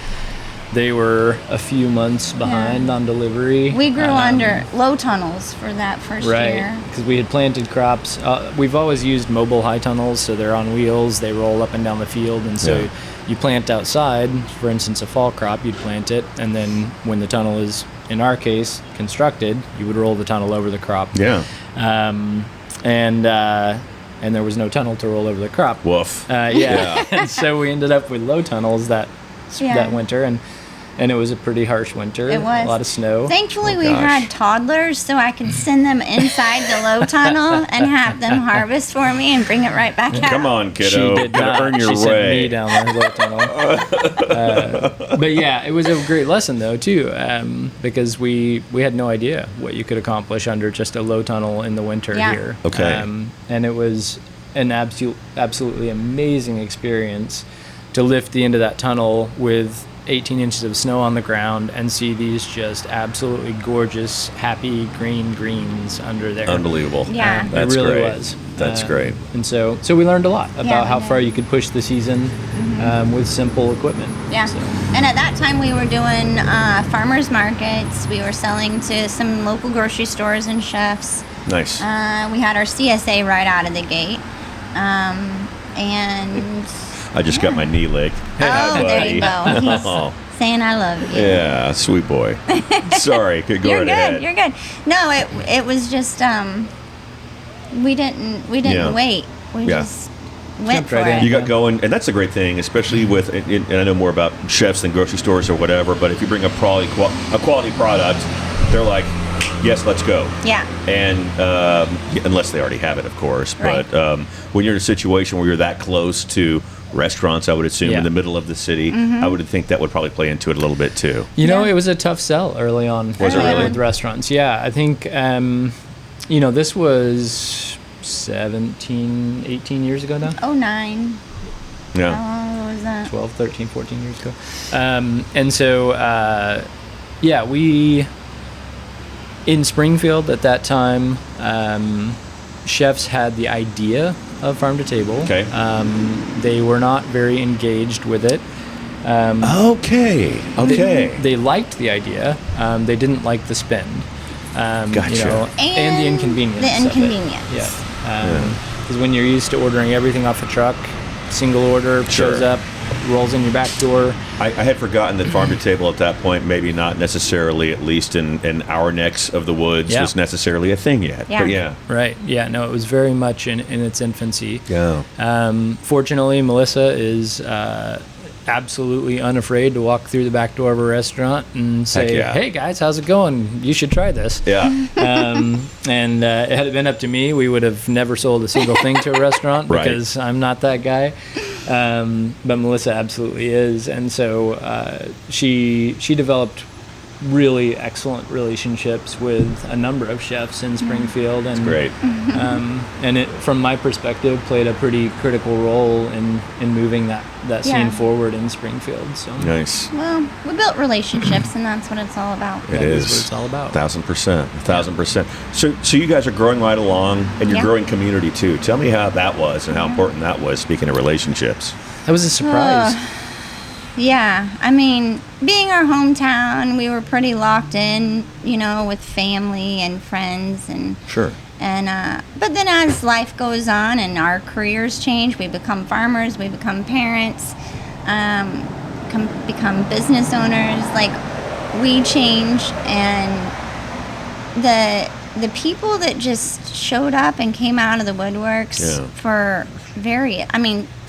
they were a few months behind on delivery. We grew under low tunnels for that first year. Right, because we had planted crops. We've always used mobile high tunnels, so they're on wheels. They roll up and down the field, and so you plant outside. For instance, a fall crop, you'd plant it, and then when the tunnel is, in our case, constructed, you would roll the tunnel over the crop. Yeah. And there was no tunnel to roll over the crop. Woof. And so we ended up with low tunnels that winter, and it was a pretty harsh winter. It was. A lot of snow. Thankfully, we had toddlers, so I could send them inside the low tunnel and have them harvest for me and bring it right back out. Come on, kiddo. She did not. Earn your she sent way. me down the low tunnel. But yeah, it was a great lesson though too, because we had no idea what you could accomplish under just a low tunnel in the winter here. Okay. And it was an absolutely amazing experience to lift the end of that tunnel with 18 inches of snow on the ground and see these just absolutely gorgeous, happy green greens under there. Unbelievable. Yeah. That's it really great. was. That's great. And so we learned a lot about how far you could push the season with simple equipment. Yeah. So. And at that time, we were doing farmers markets. We were selling to some local grocery stores and chefs. Nice. We had our CSA right out of the gate. And I just got my knee licked. Hey, oh, there you go. He's saying I love you. Yeah, sweet boy. Sorry, go You're ahead. good. You're good. No, it was just we didn't wait. We just went for it. You got going, and that's a great thing, especially with, and I know more about chefs than grocery stores or whatever, but if you bring a quality product, they're like, yes, let's go. Yeah. And unless they already have it, of course. Right. But when you're in a situation where you're that close to restaurants, I would assume, in the middle of the city, I would think that would probably play into it a little bit too. You know, it was a tough sell early on. Was it really? With restaurants? Yeah, I think, this was 17, 18 years ago now. 09. Yeah. How long was that? 12, 13, 14 years ago. And so, we, in Springfield at that time, chefs had the idea of farm to table. Okay. They were not very engaged with it. Okay. They liked the idea. They didn't like the spend. Gotcha. And the inconvenience. The inconvenience. Yeah. Because when you're used to ordering everything off a truck, single order, shows up, rolls in your back door. I had forgotten that farm to table at that point, maybe not necessarily, at least in our necks of the woods, was necessarily a thing yet. Yeah. But yeah. Right. Yeah. No, it was very much in its infancy. Yeah. Fortunately, Melissa is absolutely unafraid to walk through the back door of a restaurant and say, "Hey guys, how's it going? You should try this." Yeah. And had it been up to me, we would have never sold a single thing to a restaurant because I'm not that guy. But Melissa absolutely is, and so she developed really excellent relationships with a number of chefs in Springfield, and that's great. And it, from my perspective, played a pretty critical role in moving that scene forward in Springfield. So nice. Well, we built relationships, and that's what it's all about. It is what it's all about. 1,000%. So you guys are growing right along, and you're growing community too. Tell me how that was and how important that was. Speaking of relationships, that was a surprise. Yeah, I mean, being our hometown, we were pretty locked in, with family and friends and sure. And but then as life goes on and our careers change, we become farmers, we become parents, become business owners. Like, we change, and the people that just showed up and came out of the woodworks for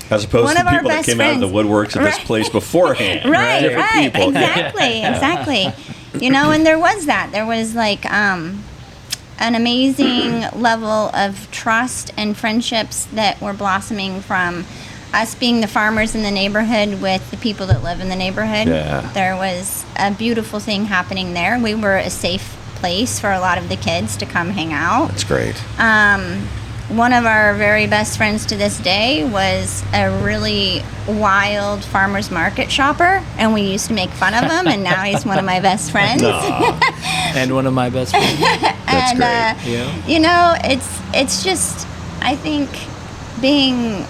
as opposed to the people that came out of the woodworks at this place beforehand. Right. People. Exactly. And there was like an amazing level of trust and friendships that were blossoming from us being the farmers in the neighborhood with the people that live in the neighborhood. Yeah. There was a beautiful thing happening there. We were a safe place for a lot of the kids to come hang out. That's great. One of our very best friends to this day was a really wild farmer's market shopper, and we used to make fun of him, and now he's one of my best friends. And one of my best friends. That's great. It's just, I think, being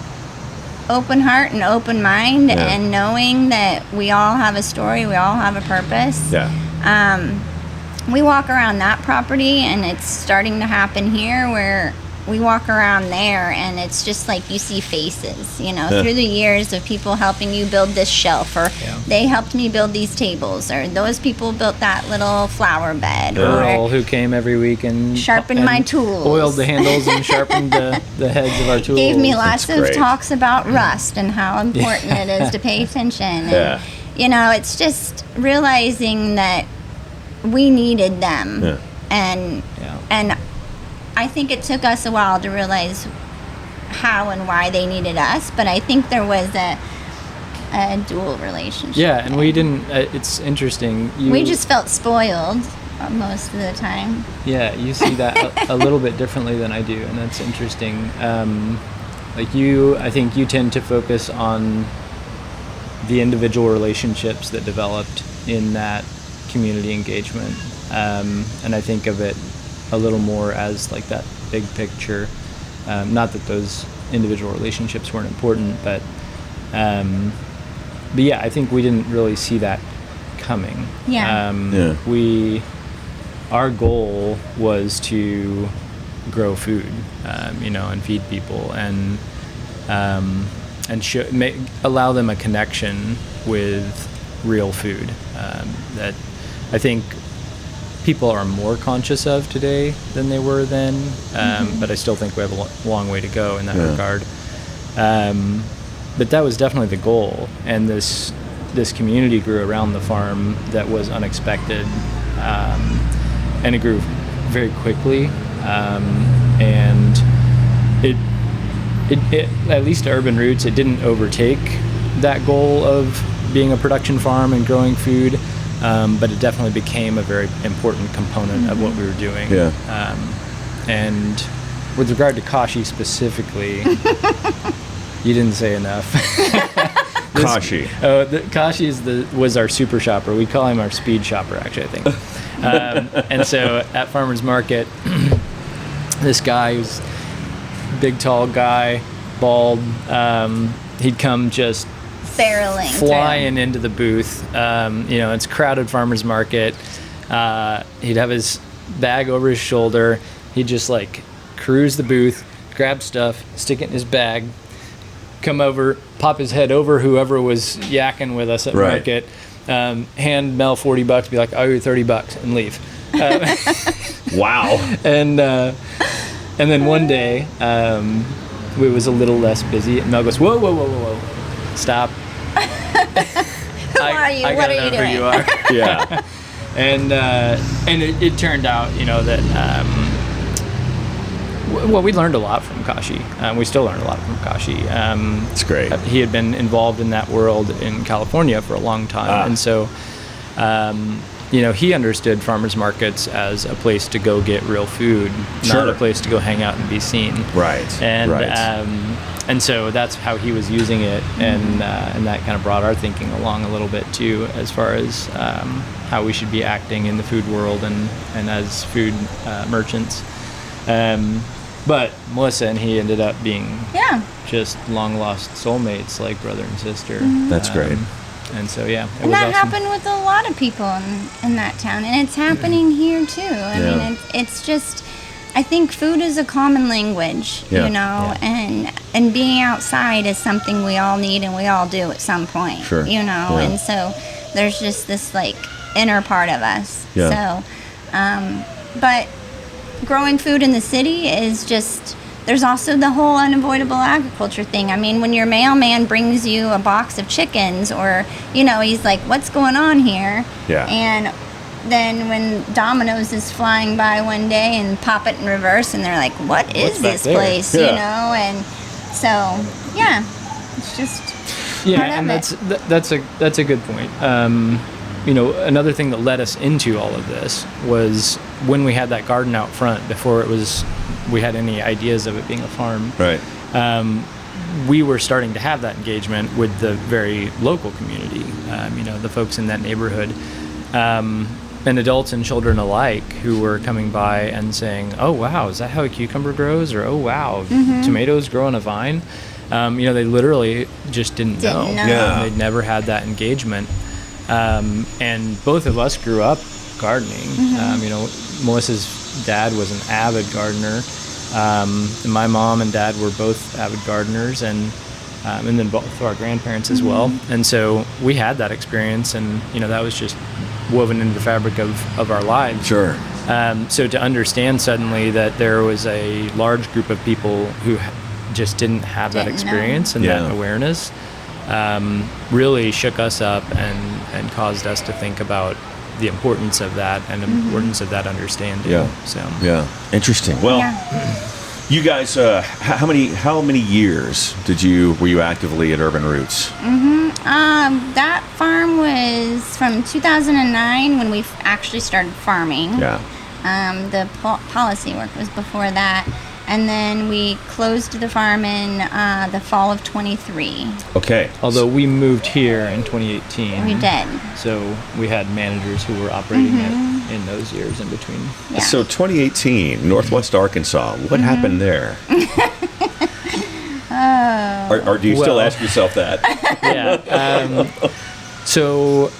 open heart and open mind and knowing that we all have a story, we all have a purpose. Yeah. We walk around that property, and it's starting to happen here where we walk around there, and it's just like you see faces, through the years of people helping you build this shelf, or they helped me build these tables, or those people built that little flower bed, or who came every week and sharpened my tools, oiled the handles and sharpened the heads of our tools. Gave me lots of talks about rust and how important it is to pay attention. And, it's just realizing that we needed them, and I think it took us a while to realize how and why they needed us, but I think there was a dual relationship. Yeah, and we didn't. It's interesting. We just felt spoiled most of the time. Yeah, you see that a little bit differently than I do, and that's interesting. I think you tend to focus on the individual relationships that developed in that community engagement, and I think of it a little more as like that big picture. Not that those individual relationships weren't important, but yeah, I think we didn't really see that coming. Our goal was to grow food, and feed people, and allow them a connection with real food that I think people are more conscious of today than they were then, but I still think we have a long way to go in that regard. But that was definitely the goal, and this community grew around the farm that was unexpected, and it grew very quickly, and it at least to Urban Roots, it didn't overtake that goal of being a production farm and growing food, but it definitely became a very important component of what we were doing. And with regard to Kashi specifically, you didn't say enough. Kashi. Kashi was our super shopper. We call him our speed shopper, actually, I think. And so at Farmer's Market, this guy who's big, tall guy, bald, he'd come just barreling, flying into the booth. It's crowded Farmer's Market. He'd have his bag over his shoulder. He'd just like cruise the booth, grab stuff, stick it in his bag, come over, pop his head over whoever was yakking with us at market, hand Mel $40, be like, "Oh, you're $30," and leave. Wow. And then one day, we was a little less busy, and Mel goes, "Whoa, stop." Who are you? What are you doing? Who you are. Yeah. And it turned out, that we learned a lot from Kashi. We still learn a lot from Kashi. It's great. He had been involved in that world in California for a long time, and so he understood farmers markets as a place to go get real food, not a place to go hang out and be seen. Right. And so that's how he was using it, and that kind of brought our thinking along a little bit too, as far as how we should be acting in the food world and as food merchants. But Melissa and he ended up being just long lost soulmates, like brother and sister. That's great. And so it and was that awesome. happened with a lot of people in that town, and it's happening here too. I mean, it's just, I think food is a common language, and being outside is something we all need and we all do at some point, and so there's just this like inner part of us. So, but growing food in the city is just, there's also the whole unavoidable agriculture thing. I mean, when your mailman brings you a box of chickens, or, he's like, "What's going on here?" And then when Domino's is flying by one day and pop it in reverse, and they're like, "What is this place?" And so, it's just part of and it. that's a good point. Another thing that led us into all of this was when we had that garden out front, before we had any ideas of it being a farm. Right. We were starting to have that engagement with the very local community, the folks in that neighborhood, and adults and children alike, who were coming by and saying, "Oh, wow, is that how a cucumber grows?" Or, "Oh, wow, tomatoes grow on a vine." They literally just didn't know. Yeah. They'd never had that engagement. And both of us grew up gardening. Melissa's dad was an avid gardener. And my mom and dad were both avid gardeners, and then both of our grandparents as well. And so we had that experience, and that was just woven into the fabric of our lives. Sure. So to understand suddenly that there was a large group of people who just didn't have that experience and that awareness really shook us up and caused us to think about the importance of that and the importance of that understanding. Interesting. Well, you guys, how many years were you actively at Urban Roots? That farm was from 2009 when we actually started farming. The policy work was before that. And then we closed the farm in the fall of 23. Okay. Although we moved here in 2018. We did. So we had managers who were operating it in those years in between. Yeah. So 2018, Northwest Arkansas. What happened there? Or do you still ask yourself that? So,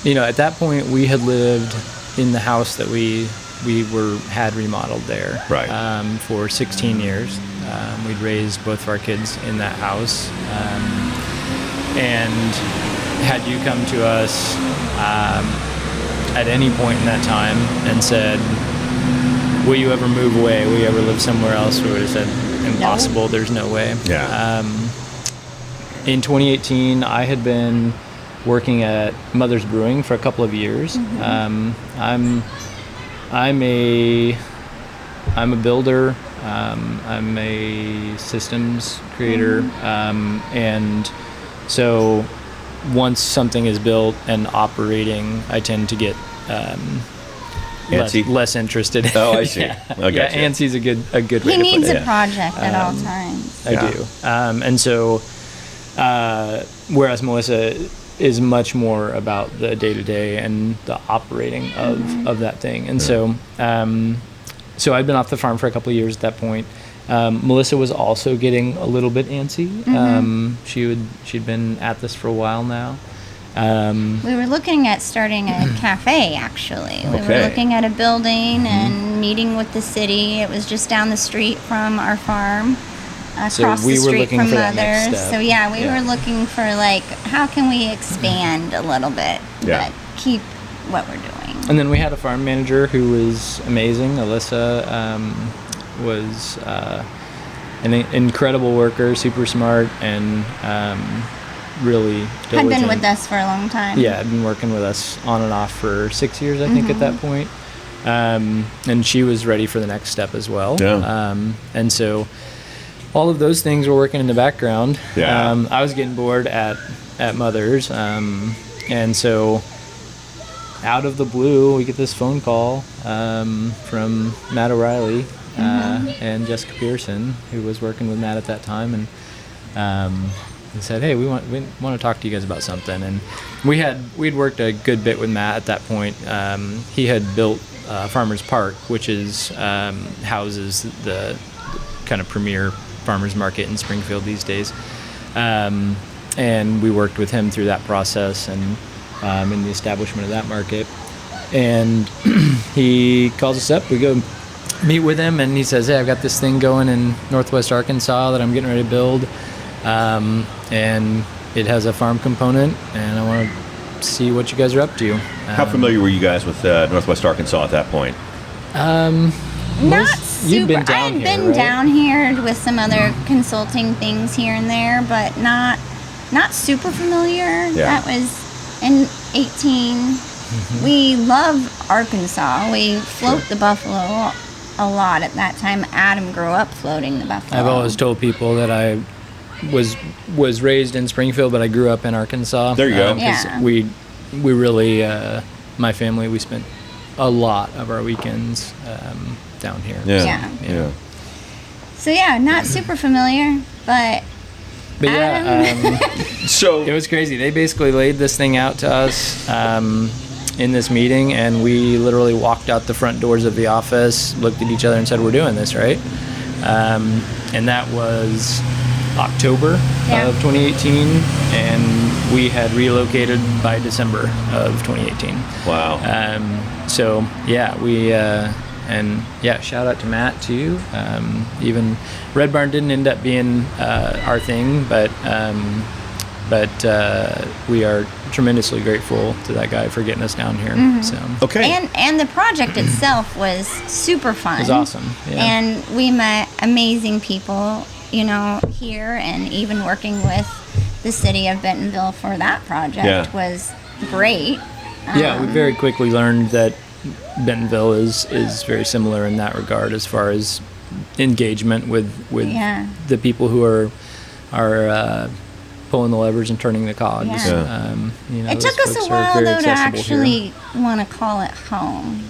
at that point, we had lived in the house that we had remodeled there, right, for 16 years. We'd raised both of our kids in that house. And had you come to us at any point in that time and said, will you ever move away? Will you ever live somewhere else? We would have said, impossible. No. There's no way. Yeah. In 2018, I had been working at Mother's Brewing for a couple of years. I'm a builder. I'm a systems creator. And so once something is built and operating, I tend to get less interested. Oh, I see. Yeah, I got you. ANSY's a good way to put it. He needs a project at all times. I do. And so whereas Melissa is much more about the day-to-day and the operating of that thing. And so I'd been off the farm for a couple of years at that point. Melissa was also getting a little bit antsy. She'd been at this for a while now. We were looking at starting a cafe, actually. We were looking at a building and meeting with the city. It was just down the street from our farm, across the street from Mother's. So we were looking for, like, how can we expand a little bit, but keep what we're doing. And then we had a farm manager who was amazing. Alyssa was an incredible worker, super smart, and really diligent. Had been with us for a long time. Yeah, had been working with us on and off for 6 years, I think, at that point. And she was ready for the next step as well. Yeah. And so all of those things were working in the background. Yeah. I was getting bored at Mother's. And so out of the blue, we get this phone call from Matt O'Reilly and Jessica Pearson, who was working with Matt at that time. And he said, hey, we want to talk to you guys about something. And we'd worked a good bit with Matt at that point. He had built Farmers Park, which houses the kind of premier farmers market in Springfield these days. And we worked with him through that process and in the establishment of that market. And he calls us up. We go meet with him, and he says, hey, I've got this thing going in Northwest Arkansas that I'm getting ready to build. And it has a farm component, and I want to see what you guys are up to. How familiar were you guys with Northwest Arkansas at that point? Not super. I had been down here with some other consulting things here and there, but not super familiar. Yeah. That was in 18. We love Arkansas. We float the buffalo a lot at that time. Adam grew up floating the buffalo. I've always told people that I was raised in Springfield, but I grew up in Arkansas. There you go. Yeah. We really, my family, we spent a lot of our weekends down here. Yeah. So not super familiar, but so it was crazy. They basically laid this thing out to us in this meeting, and we literally walked out the front doors of the office, looked at each other, and said, "We're doing this, right?" And that was October of 2018, and we had relocated by December of 2018. Wow. Shout out to Matt too. Even Red Barn didn't end up being our thing, but we are tremendously grateful to that guy for getting us down here. So and the project itself was super fun. It was awesome. Yeah. And we met amazing people, here, and even working with the city of Bentonville for that project was great. We very quickly learned that Bentonville is very similar in that regard as far as engagement with the people who are pulling the levers and turning the cogs. It took us a while though to actually want to call it home.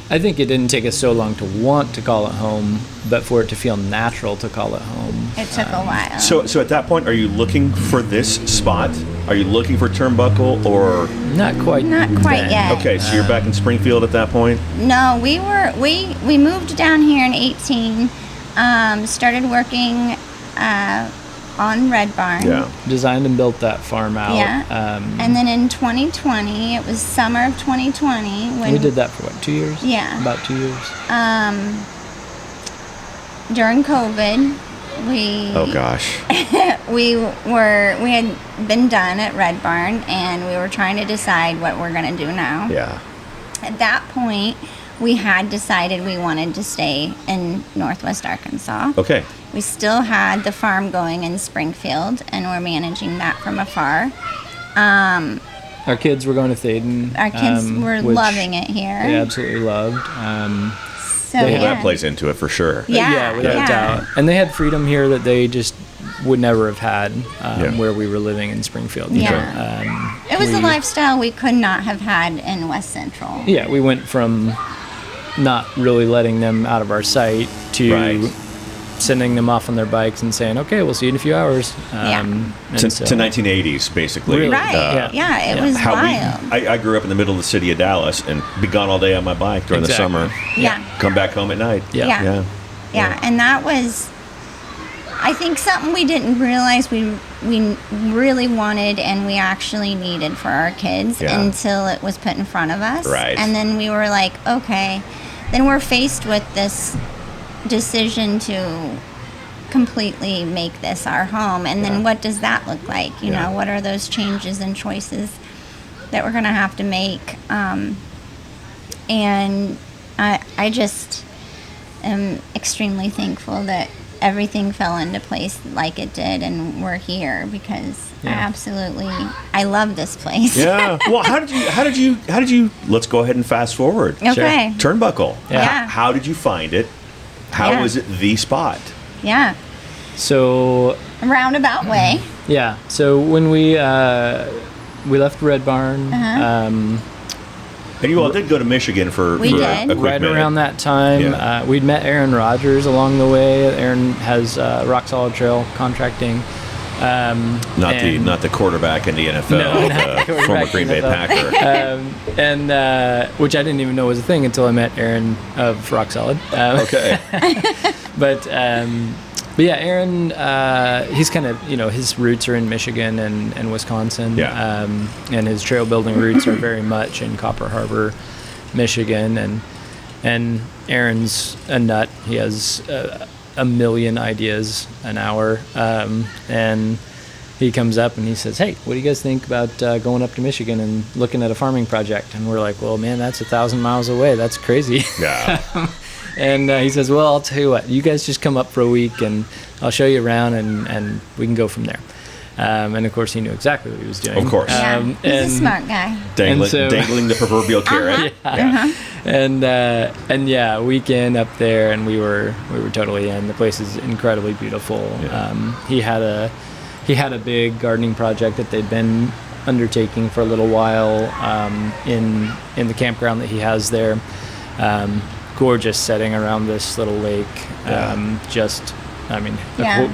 I think it didn't take us so long to want to call it home, but for it to feel natural to call it home. It took a while. So at that point, are you looking for this spot? Are you looking for Turnbuckle, or not quite? Not quite yet. Okay, so you're back in Springfield at that point? No, we moved down here in 18. Started working on Red Barn. Yeah. Designed and built that farm out. Yeah. And then in 2020, it was summer of 2020 when we did that for 2 years? Yeah. About 2 years. during COVID, Oh gosh. we had been done at Red Barn, and we were trying to decide what we're going to do now. Yeah. At that point, we had decided we wanted to stay in Northwest Arkansas. Okay. We still had the farm going in Springfield, and we're managing that from afar. Our kids were going to Thaden. Our kids were which loving it here. They absolutely loved. So That plays into it for sure. Yeah, without doubt. And they had freedom here that they just would never have had where we were living in Springfield. Yeah. It was a lifestyle we could not have had in West Central. Yeah, we went from not really letting them out of our sight to sending them off on their bikes and saying, okay, we'll see you in a few hours. To 1980s, basically. Really? It was wild. I grew up in the middle of the city of Dallas and be gone all day on my bike during the summer. Yeah. Come back home at night. Yeah, and that was, I think, something we didn't realize we really wanted and we actually needed for our kids until it was put in front of us. Right. And then we were like, okay, then we're faced with this decision to completely make this our home, and then what does that look like? You know, what are those changes and choices that we're going to have to make? And I just am extremely thankful that everything fell into place like it did, and we're here because I love this place. Yeah. Well, how did you? Let's go ahead and fast forward. Okay. Turnbuckle. Yeah. How did you find it? How was it the spot? Yeah. So a roundabout way. Yeah. So when we left Red Barn, and you all did go to Michigan for a quick right minute. around that time. Yeah. We'd met Aaron Rodgers along the way. Aaron has Rock Solid Trail Contracting. Not the quarterback in the NFL, the former Green Bay Packer. Which I didn't even know was a thing until I met Aaron of Rock Solid. Okay. But yeah, Aaron, he's kind of, his roots are in Michigan and Wisconsin. Yeah. And his trail building roots are very much in Copper Harbor, Michigan. And Aaron's a nut. He has a million ideas an hour, and he comes up and he says, hey, what do you guys think about going up to Michigan and looking at a farming project? And we're like, well, man, that's 1,000 miles away. That's crazy. Yeah. And he says, well, I'll tell you what, you guys just come up for a week and I'll show you around and we can go from there. And of course he knew exactly what he was doing. Of course. He's a smart guy. Dangling the proverbial carrot. And weekend up there, and we were totally in. The place is incredibly beautiful. Yeah. He had a big gardening project that they'd been undertaking for a little while in the campground that he has there. Gorgeous setting around this little lake.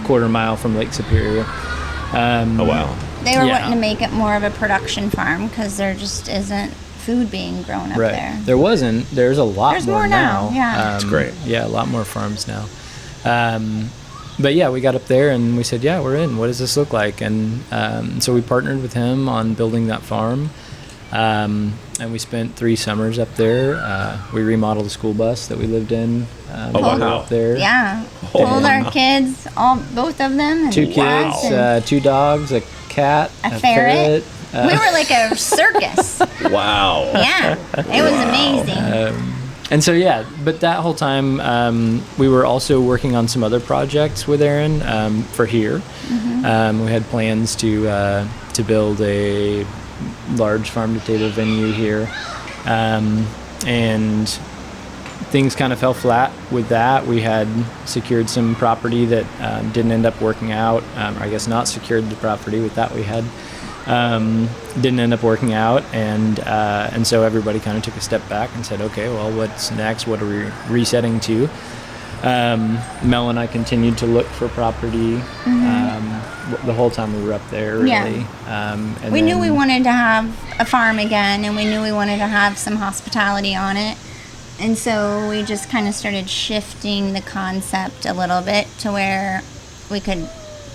Quarter mile from Lake Superior. Oh wow. They were wanting to make it more of a production farm because there just isn't food being grown up there. There wasn't. There's a lot There's more now. Yeah. That's great. Yeah, a lot more farms now. But yeah, we got up there and we said, yeah, we're in. What does this look like? And so we partnered with him on building that farm. And we spent 3 summers up there. We remodeled a school bus that we lived in. Up there. Yeah. Pulled our kids, both of them. And 2 kids, 2 dogs, a cat, a ferret. We were like a circus. Wow. Yeah. It was amazing. And so, but that whole time, we were also working on some other projects with Aaron for here. Mm-hmm. We had plans to build a large farm-to-table venue here. And things kind of fell flat with that. We had secured some property that didn't end up working out. I guess not secured the property with that we had. Didn't end up working out, and so everybody kind of took a step back and said, okay, well, what's next? What are we resetting to? Mel and I continued to look for property the whole time we were up there, really. Yeah. And we knew we wanted to have a farm again, and we knew we wanted to have some hospitality on it. And so we just kind of started shifting the concept a little bit to where we could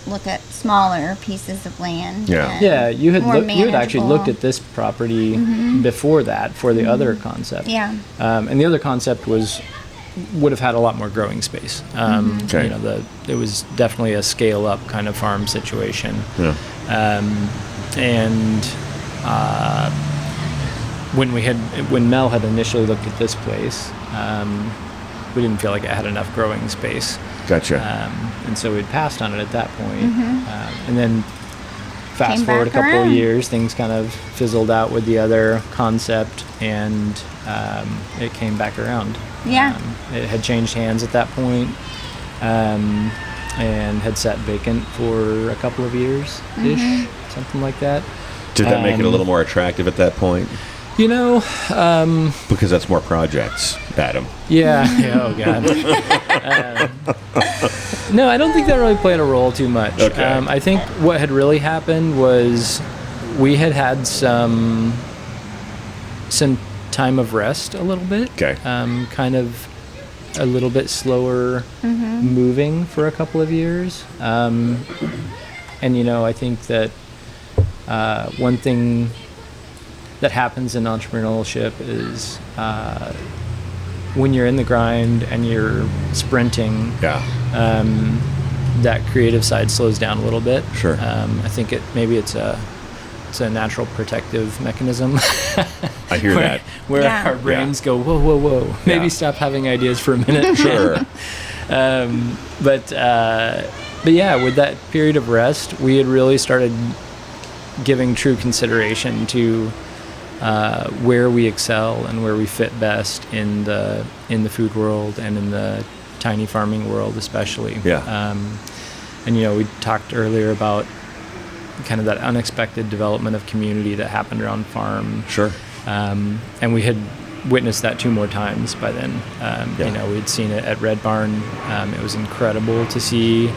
look at smaller pieces of land. Yeah, you had actually looked at this property before that for the other concept. Yeah. And the other concept was would have had a lot more growing space. Okay. You know, it was definitely a scale up kind of farm situation. Yeah. And when Mel had initially looked at this place, we didn't feel like it had enough growing space. Gotcha. And so we'd passed on it at that point. And then fast Came forward a back couple of around. years, things kind of fizzled out with the other concept, and it came back around. Yeah. It had changed hands at that point, and had sat vacant for a couple of years-ish, something like that. Did that make it a little more attractive at that point? You know, Because that's more projects, Adam. yeah, oh God. No, I don't think that really played a role too much. Okay. I think what had really happened was we had some time of rest a little bit. Okay. Kind of a little bit slower moving for a couple of years. And, you know, I think that one thing that happens in entrepreneurship is when you're in the grind and you're sprinting, that creative side slows down a little bit. Sure. I think it's a natural protective mechanism. I hear that. Where our brains go, whoa. Maybe stop having ideas for a minute. Sure. But yeah, with that period of rest, we had really started giving true consideration to where we excel and where we fit best in the food world and in the tiny farming world, especially. Yeah. And you know, we talked earlier about kind of that unexpected development of community that happened around farm. Sure. And we had witnessed that 2 more times by then. You know, we'd seen it at Red Barn. It was incredible to see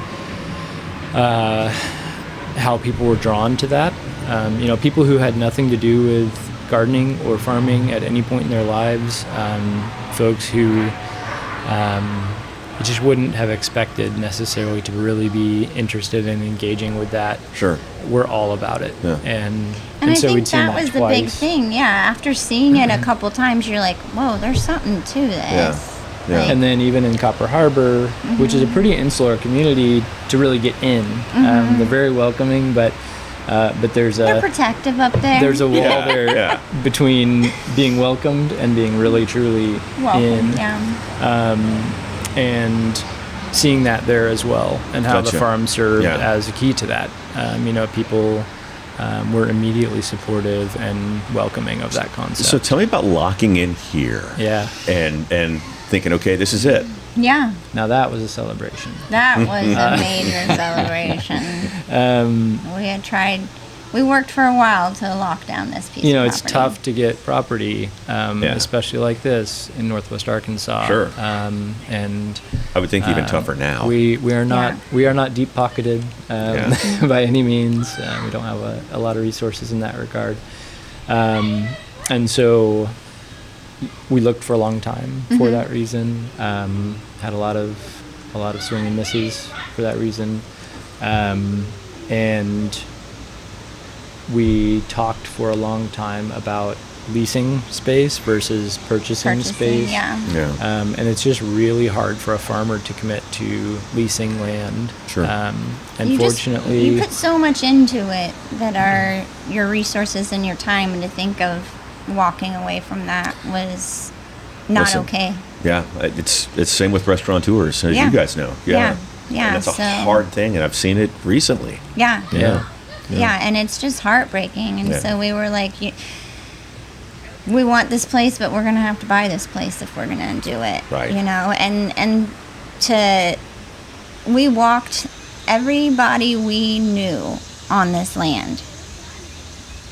how people were drawn to that. You know, people who had nothing to do with gardening or farming at any point in their lives, folks who you just wouldn't have expected necessarily to really be interested in engaging with that. Sure. We're all about it. Yeah. And I so think we'd seen that was the twice. big thing. Yeah. After seeing it a couple times, you're like, whoa, there's something to this. Yeah. And then even in Copper Harbor, which is a pretty insular community, to really get in. They're very welcoming, but there's They're protective up there. there's a wall there between being welcomed and being really truly welcome. in. Yeah. And seeing that there as well, and how Gotcha. the farm served Yeah. as a key to that. You know, people were immediately supportive and welcoming of that concept. So tell me about locking in here. Yeah. And thinking, okay, this is it. Yeah. Now that was a celebration. That was a major celebration. We worked for a while to lock down this piece You know, of it's property. tough to get property, especially like this in Northwest Arkansas. Sure. And I would think even tougher now. we are not deep pocketed by any means. We don't have a lot of resources in that regard, and so we looked for a long time for that reason. Had a lot of swing and misses for that reason, and we talked for a long time about leasing space versus purchasing space. Yeah. And it's just really hard for a farmer to commit to leasing land. Sure. And fortunately, you put so much into it that your resources and your time, and to think of walking away from that was not okay. Yeah, it's same with restaurateurs, as you guys know. Yeah. And that's a hard thing, and I've seen it recently. Yeah. Yeah. And it's just heartbreaking. And so we were like, we want this place, but we're going to have to buy this place if we're going to do it. Right. You know, and we walked everybody we knew on this land,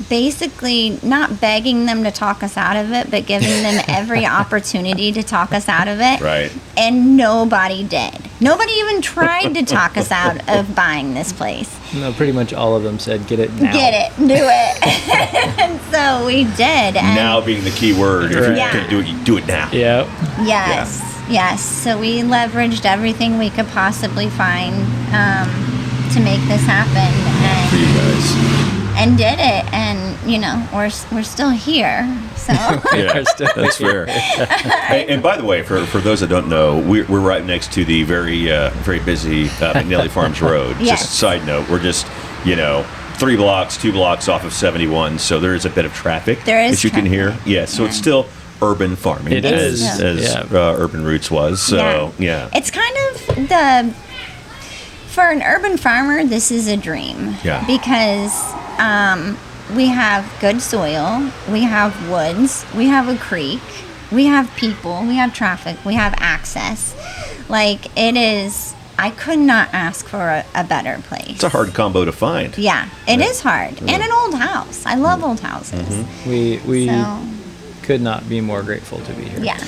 basically not begging them to talk us out of it, but giving them every opportunity to talk us out of it. Right. And nobody did. Nobody even tried to talk us out of buying this place. no, pretty much all of them said, "Get it now." Get it, do it. And so we did. And Now being the key word. If you Yeah. can do it, you do it now. Yeah. Yes. So we leveraged everything we could possibly find to make this happen. For you guys. and did it, and we're still here. So yeah, that's fair. And by the way, for those that don't know, we're right next to the very busy McNally Farms Road. Yes. Just a side note, we're just 2 blocks off of 71, so there is a bit of traffic that you can hear. Yeah, so it's still urban farming. It is, as Urban Roots was. So yeah. It's kind of for an urban farmer, this is a dream. Yeah. Because we have good soil, we have woods, we have a creek, we have people, we have traffic, we have access. Like, it is, I could not ask for a better place. It's a hard combo to find. Yeah, it is hard. And an old house. I love old houses. Mm-hmm. We could not be more grateful to be here. Yeah.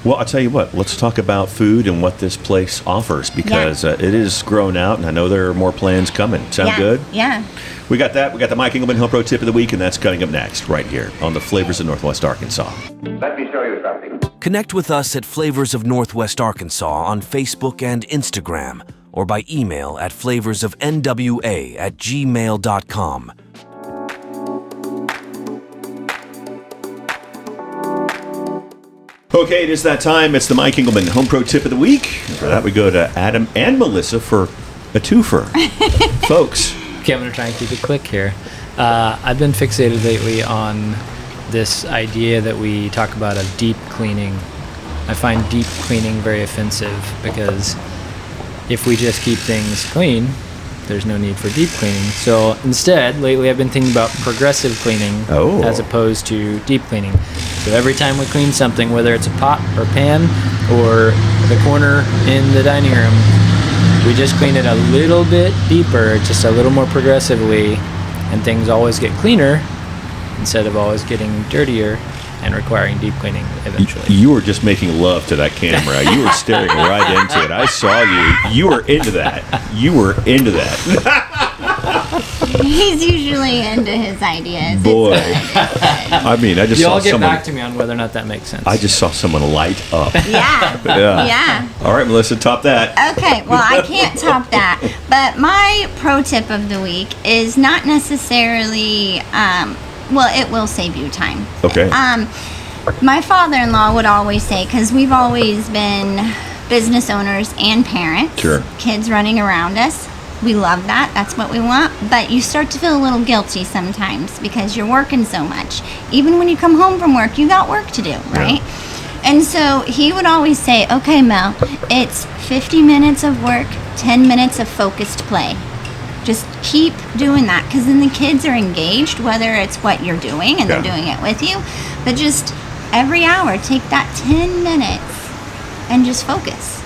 Well, I'll tell you what, let's talk about food and what this place offers, because it is grown out, and I know there are more plans coming. Sound good? Yeah. We got that. We got the Mike Engelman Home Pro Tip of the Week, and that's coming up next right here on the Flavors of Northwest Arkansas. Let me show you something. Connect with us at Flavors of Northwest Arkansas on Facebook and Instagram, or by email at flavorsofnwa@gmail.com. Okay, it is that time. It's the Mike Engelman Home Pro Tip of the Week. For that, we go to Adam and Melissa for a twofer. Folks. Okay, I'm going to try and keep it quick here. I've been fixated lately on this idea that we talk about of deep cleaning. I find deep cleaning very offensive, because if we just keep things clean, there's no need for deep cleaning. So instead, lately I've been thinking about progressive cleaning as opposed to deep cleaning. So every time we clean something, whether it's a pot or pan or the corner in the dining room, we just clean it a little bit deeper, just a little more progressively, and things always get cleaner instead of always getting dirtier and requiring deep cleaning eventually. You were just making love to that camera. You were staring right into it. I saw you. You were into that. He's usually into his ideas. Boy. I mean, I just you saw all get someone. back to me on whether or not that makes sense. I just saw someone light up. Yeah. All right, Melissa, top that. Okay, well, I can't top that. But my pro tip of the week is not necessarily, it will save you time. Okay. My father-in-law would always say, because we've always been business owners and parents, kids running around us. We love that. That's what we want. But you start to feel a little guilty sometimes because you're working so much. Even when you come home from work, you got work to do, right? Yeah. And so he would always say, okay, Mel, it's 50 minutes of work, 10 minutes of focused play. Just keep doing that, because then the kids are engaged, whether it's what you're doing and they're doing it with you. But just every hour, take that 10 minutes and just focus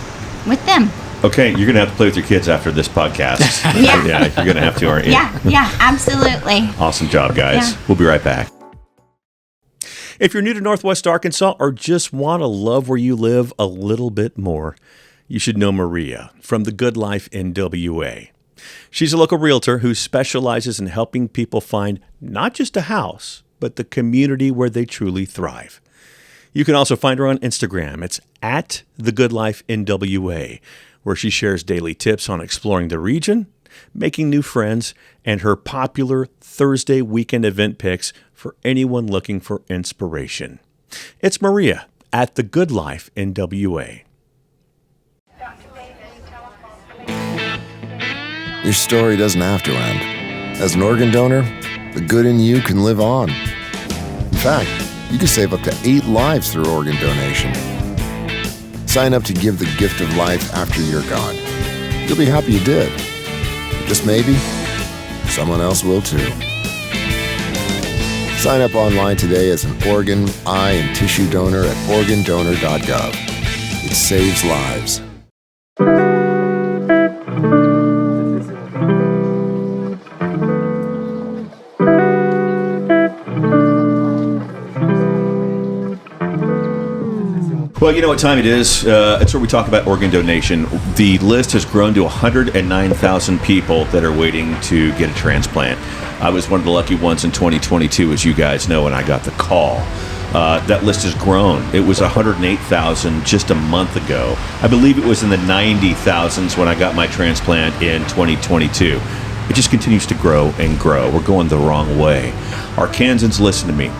with them. Okay, you're going to have to play with your kids after this podcast. Yeah, you're going to have to, aren't you? Yeah, absolutely. Awesome job, guys. Yeah. We'll be right back. If you're new to Northwest Arkansas or just want to love where you live a little bit more, you should know Maria from The Good Life NWA. She's a local realtor who specializes in helping people find not just a house, but the community where they truly thrive. You can also find her on Instagram. It's at The Good Life NWA, where she shares daily tips on exploring the region, making new friends, and her popular Thursday weekend event picks for anyone looking for inspiration. It's Maria at The Good Life NWA. Your story doesn't have to end. As an organ donor, the good in you can live on. In fact, you can save up to 8 lives through organ donation. Sign up to give the gift of life after you're gone. You'll be happy you did. Just maybe, someone else will too. Sign up online today as an organ, eye, and tissue donor at organdonor.gov. It saves lives. Well, you know what time it is. It's where we talk about organ donation. The list has grown to 109,000 people that are waiting to get a transplant. I was one of the lucky ones in 2022, as you guys know, and I got the call. That list has grown. It was 108,000 just a month ago. I believe it was in the 90,000s when I got my transplant in 2022. it just continues to grow and grow. We're going the wrong way. Arkansans, listen to me.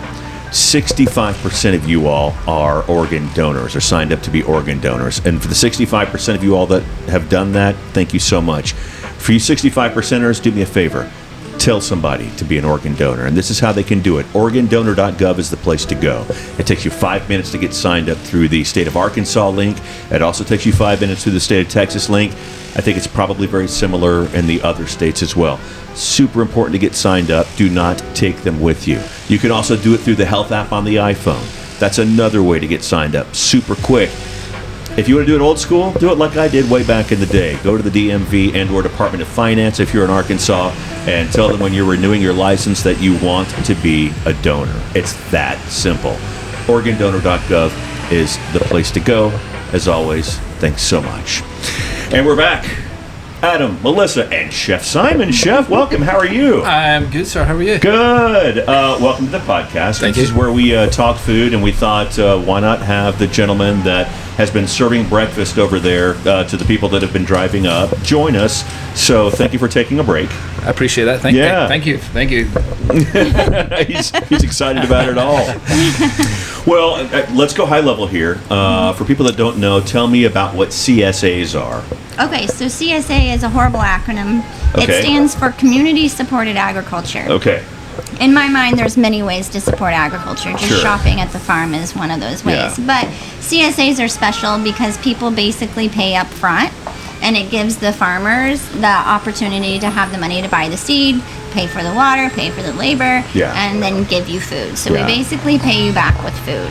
65% of you all are organ donors, or signed up to be organ donors. And for the 65% of you all that have done that, thank you so much. For you 65%ers, do me a favor. Tell somebody to be an organ donor. And this is how they can do it. Organdonor.gov is the place to go. It takes you 5 minutes to get signed up through the state of Arkansas link. It also takes you 5 minutes through the state of Texas link. I think it's probably very similar in the other states as well. Super important to get signed up. Do not take them with you. You can also do it through the health app on the iPhone. That's another way to get signed up. Super quick. If you want to do it old school, do it like I did way back in the day. Go to the DMV and or Department of Finance if you're in Arkansas and tell them when you're renewing your license that you want to be a donor. It's that simple. Organdonor.gov is the place to go. As always, thanks so much. And we're back. Adam, Melissa, and Chef Simon. Chef, welcome. How are you? I'm good, sir. How are you? Good. Welcome to the podcast. Thank this you. is where we talk food, and we thought, why not have the gentleman that has been serving breakfast over there to the people that have been driving up join us. So thank you for taking a break. I appreciate that. Thank you. Thank you. He's excited about it all. Well, let's go high level here. For people that don't know, tell me about what CSAs are. Okay, so CSA is a horrible acronym. Okay. It stands for Community Supported Agriculture. Okay. In my mind, there's many ways to support agriculture. Just Sure. shopping at the farm is one of those ways. Yeah. But CSAs are special because people basically pay up front, and it gives the farmers the opportunity to have the money to buy the seed, pay for the water, pay for the labor, Yeah. and then give you food. So Yeah. we basically pay you back with food.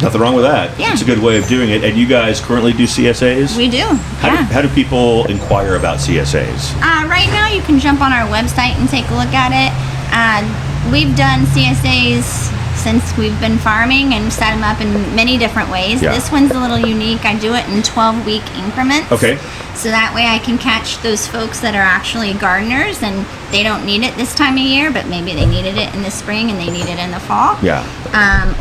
Nothing wrong with that. Yeah. It's a good way of doing it. And you guys currently do CSAs? We do. How do people inquire about CSAs? Right now, you can jump on our website and take a look at it. We've done CSAs since we've been farming and set them up in many different ways. Yeah. This one's a little unique. I do it in 12-week increments. Okay. So that way I can catch those folks that are actually gardeners and they don't need it this time of year, but maybe they needed it in the spring and they need it in the fall. Yeah.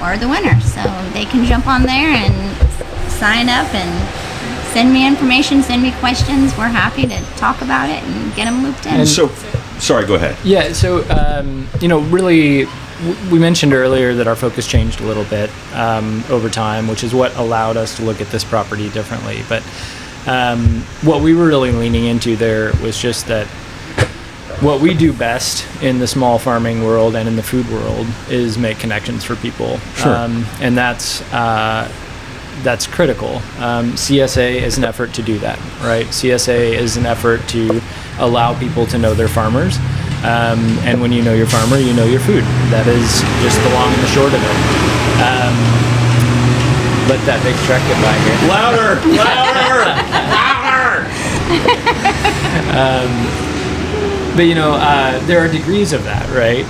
Or the winter. So they can jump on there and sign up and send me information, send me questions. We're happy to talk about it and get them looped in. And so, sorry, go ahead. Yeah, so, really, we mentioned earlier that our focus changed a little bit over time, which is what allowed us to look at this property differently. But what we were really leaning into there was just that what we do best in the small farming world and in the food world is make connections for people. Sure. And that's critical. CSA is an effort to do that, right? CSA is an effort to allow people to know their farmers. And when you know your farmer, you know your food. That is just the long and the short of it. Let that big truck get by here. Louder! But there are degrees of that, right?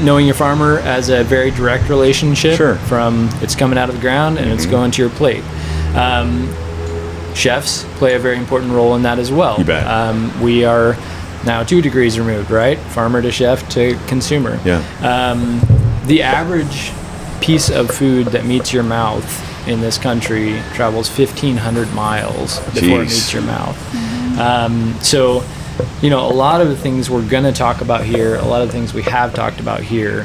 Knowing your farmer as a very direct relationship. Sure. From it's coming out of the ground and it's going to your plate. Chefs play a very important role in that as well. You bet. We are now 2 degrees removed, right? Farmer to chef to consumer. Yeah. The average piece of food that meets your mouth in this country travels 1,500 miles before it meets your mouth. So, a lot of the things we're going to talk about here, a lot of the things we have talked about here,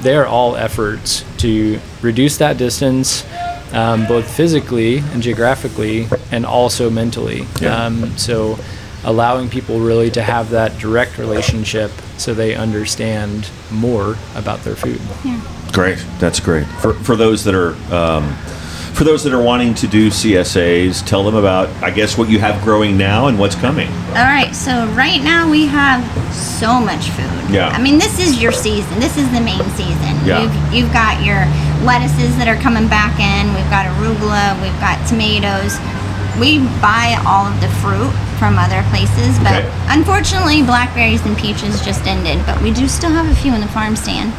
they are all efforts to reduce that distance, both physically and geographically, and also mentally. Yeah. So allowing people really to have that direct relationship so they understand more about their food. Yeah. Great. That's great. For those that are wanting to do CSAs, tell them about, I guess, what you have growing now and what's coming. All right, so right now we have so much food. Yeah. I mean, this is your season. This is the main season. Yeah. You've got your lettuces that are coming back in. We've got arugula. We've got tomatoes. We buy all of the fruit from other places, but unfortunately, blackberries and peaches just ended. But we do still have a few in the farm stand.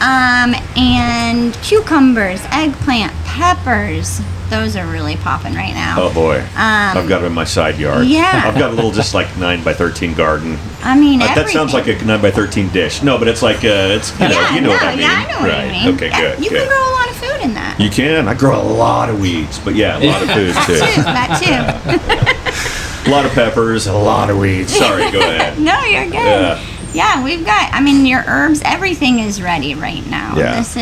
And cucumbers, eggplant, peppers. Those are really popping right now. Oh boy, I've got them in my side yard. Yeah. I've got a little just like 9 by 13 garden. I mean, that sounds like a 9 by 13 dish. No, but it's like it's what I mean. Yeah, I know what you mean. Okay, good. You can grow a lot of food in that. You can. I grow a lot of weeds, but yeah, a lot of food too. That too. A lot of peppers, a lot of weeds. Sorry, go ahead. No, you're good. Yeah, we've got, I mean, your herbs, everything is ready right now. Yeah. This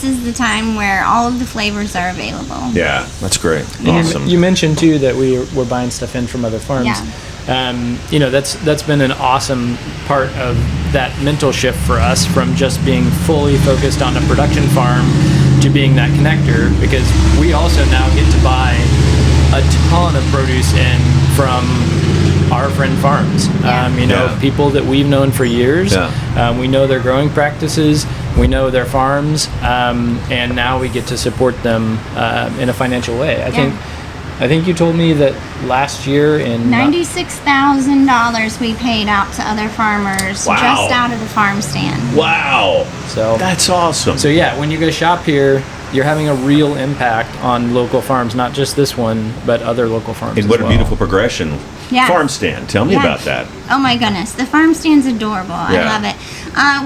is the time where all of the flavors are available. Yeah, that's great. Yeah. Awesome. You mentioned too that we're buying stuff in from other farms. Yeah. That's been an awesome part of that mental shift for us, from just being fully focused on a production farm to being that connector, because we also now get to buy a ton of produce in from our friend farms. People that we've known for years. We know their growing practices, we know their farms, and now we get to support them in a financial way. I think you told me that last year in $96,000 we paid out to other farmers just out of the farm stand. Wow. So that's awesome. So yeah, when you go shop here, you're having a real impact on local farms, not just this one, but other local farms. And what a beautiful progression. Yeah. Farm stand. Tell me about that. Oh my goodness, the farm stand's adorable. I love it.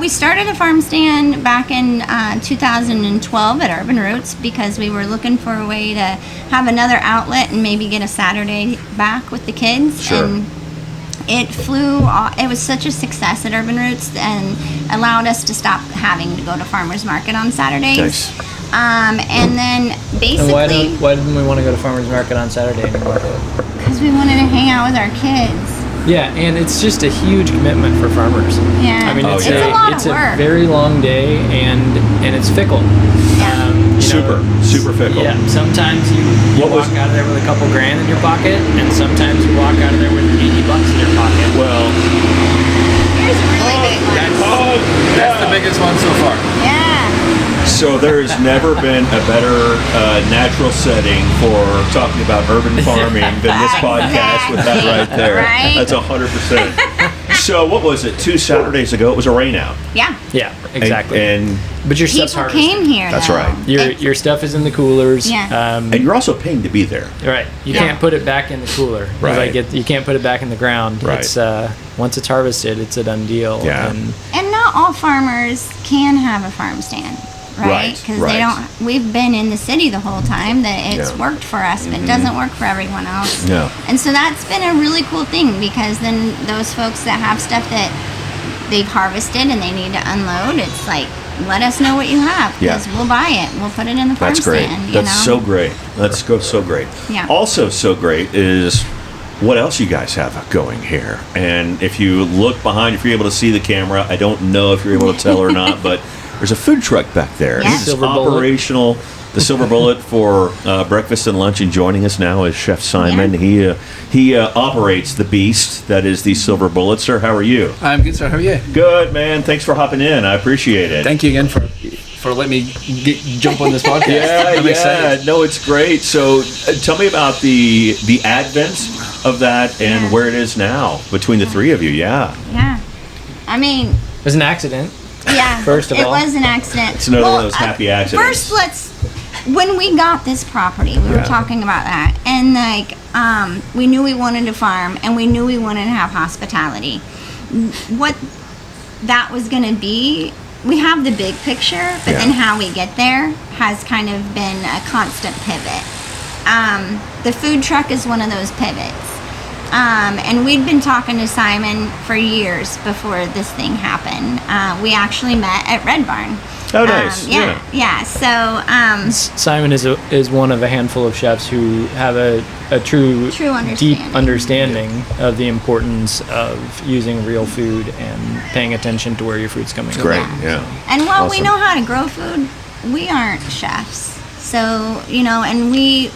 We started a farm stand back in 2012 at Urban Roots because we were looking for a way to have another outlet and maybe get a Saturday back with the kids. Sure. And it flew. It was such a success at Urban Roots and allowed us to stop having to go to farmers market on Saturdays. Nice. And then basically, why didn't we want to go to farmers market on Saturday anymore? Because we wanted to hang out with our kids. Yeah, and it's just a huge commitment for farmers. Yeah, I mean, it's a lot it's of work. a very long day, and it's fickle. Super fickle. Yeah, sometimes you walk out of there with a couple grand in your pocket, and sometimes you walk out of there with $80 in your pocket. Well, here's a really big one. That's the biggest one so far. Yeah. So there has never been a better natural setting for talking about urban farming than this podcast with that right there. Right? That's 100%. So what was it? 2 Saturdays ago, it was a rain out. Yeah. Yeah, exactly. And but your stuff's people harvested. came here. That's though. right. Your stuff is in the coolers. Yeah. And you're also paying to be there. Right. You can't put it back in the cooler. Right. You can't put it back in the ground. Right. It's once it's harvested, it's a done deal. Yeah. And not all farmers can have a farm stand. Right, because they don't. We've been in the city the whole time. That it's worked for us, but it doesn't work for everyone else. Yeah. And so that's been a really cool thing, because then those folks that have stuff that they've harvested and they need to unload, it's like, let us know what you have, because we'll buy it. We'll put it in the farm stand. That's so great. That's so great. Yeah. Also so great is what else you guys have going here. And if you look behind, if you're able to see the camera, I don't know if you're able to tell or not, but there's a food truck back there. Yeah. It's operational. The Silver Bullet for breakfast and lunch, and joining us now is Chef Simon. Yeah. He operates the beast that is the Silver Bullet. Sir, how are you? I'm good, sir. How are you? Good, man. Thanks for hopping in. I appreciate it. Thank you again for letting me jump on this podcast. I'm excited. No, it's great. So tell me about the advent of that and where it is now between the three of you. Yeah. I mean, it was an accident. Yeah. First of all, it was an accident. It's another one of those happy accidents. First, when we got this property, we were talking about that, and we knew we wanted to farm, and we knew we wanted to have hospitality. What that was going to be, we have the big picture, but then how we get there has kind of been a constant pivot. The food truck is one of those pivots. And we'd been talking to Simon for years before this thing happened. We actually met at Red Barn. Oh, nice. Yeah. So Simon is one of a handful of chefs who have a true deep understanding of the importance of using real food and paying attention to where your food's coming from. Great. Yeah. And while we know how to grow food, we aren't chefs. So, and we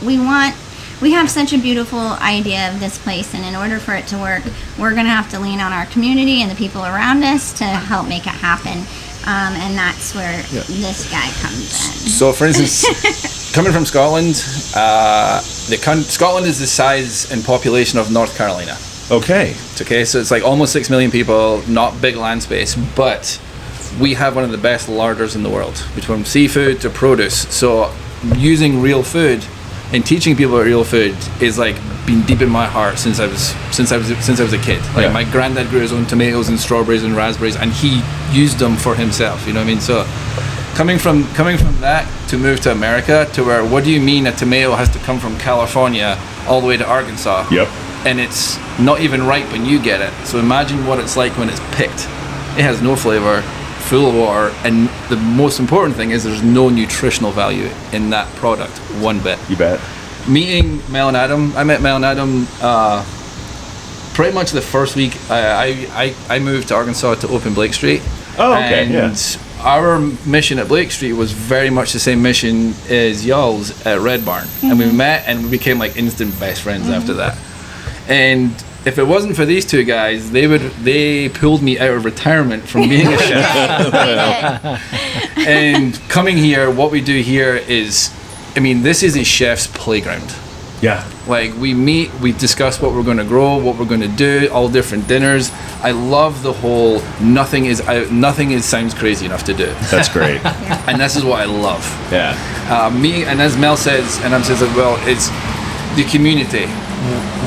have such a beautiful idea of this place, and in order for it to work, we're going to have to lean on our community and the people around us to help make it happen. And that's where this guy comes in. So, for instance, coming from Scotland, Scotland is the size and population of North Carolina. Okay. So it's like almost 6 million people, not big land space, but we have one of the best larders in the world, from seafood to produce. So using real food and teaching people about real food is like been deep in my heart since I was a kid. Like my granddad grew his own tomatoes and strawberries and raspberries, and he used them for himself. You know what I mean? So coming from that to move to America, to where what do you mean a tomato has to come from California all the way to Arkansas? Yep. and it's not even ripe when you get it. So imagine what it's like when it's picked. It has no flavor, full of water, and the most important thing is there's no nutritional value in that product one bit. You bet. Meeting Mel and Adam, I met Mel and Adam pretty much the first week I moved to Arkansas to open Blake Street. Oh, okay. And our mission at Blake Street was very much the same mission as y'all's at Red Barn. And we met and we became like instant best friends after that. And if it wasn't for these two guys, they pulled me out of retirement from being a chef. And coming here, what we do here is, I mean, this is a chef's playground. Yeah. Like, we meet, we discuss what we're going to grow, what we're going to do, all different dinners. I love the whole nothing sounds crazy enough to do. That's great. And this is what I love. Yeah. Me, and as Mel says, and I'm says as well, it's the community.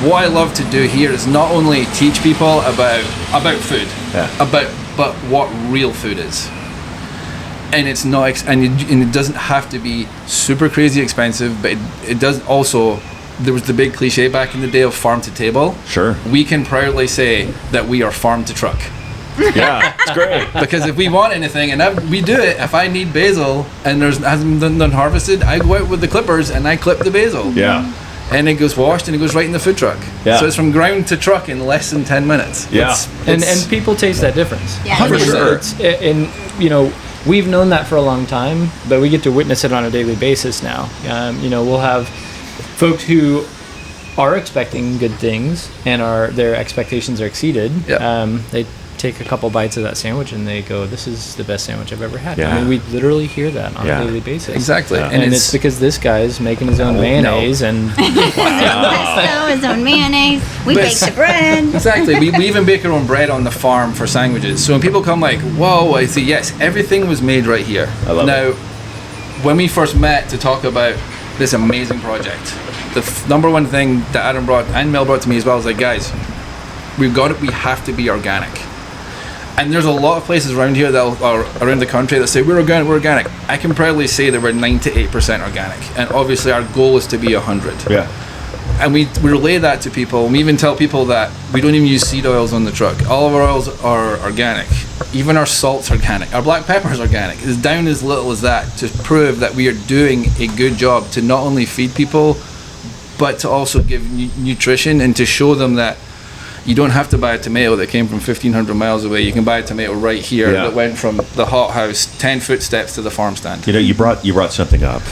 What I love to do here is not only teach people about food, but what real food is. And it's not, and it doesn't have to be super crazy expensive, but it does also. There was the big cliche back in the day of farm to table. Sure. We can proudly say that we are farm to truck. Yeah, it's great. Because if we want anything, and we do it, if I need basil and hasn't been harvested, I go out with the clippers and I clip the basil. Yeah. And it goes washed and it goes right in the food truck. Yeah. So it's from ground to truck in less than 10 minutes. Yeah. And people taste that difference. Yeah. 100%. And we've known that for a long time, but we get to witness it on a daily basis now. We'll have folks who are expecting good things and their expectations are exceeded. Yep. They take a couple bites of that sandwich and they go, "This is the best sandwich I've ever had." Yeah. I mean, we literally hear that on a daily basis. Exactly. And it's because this guy's making his own mayonnaise and his own mayonnaise. We bake the bread. Exactly. We even bake our own bread on the farm for sandwiches. So when people come like, "Whoa," I say, yes, everything was made right here. I love it. When we first met to talk about this amazing project, the number one thing that Adam brought and Mel brought to me as well is like, guys, we have to be organic. And there's a lot of places around here that are around the country that say we're organic. I can proudly say that we're 98% organic, and obviously our goal is to be 100. Yeah. And we relay that to people. We even tell people that we don't even use seed oils on the truck. All of our oils are organic. Even our salt's organic. Our black pepper is organic. It's down as little as that to prove that we are doing a good job to not only feed people, but to also give nutrition and to show them that you don't have to buy a tomato that came from 1,500 miles away. You can buy a tomato right here that went from the hothouse 10 footsteps to the farm stand. You brought something up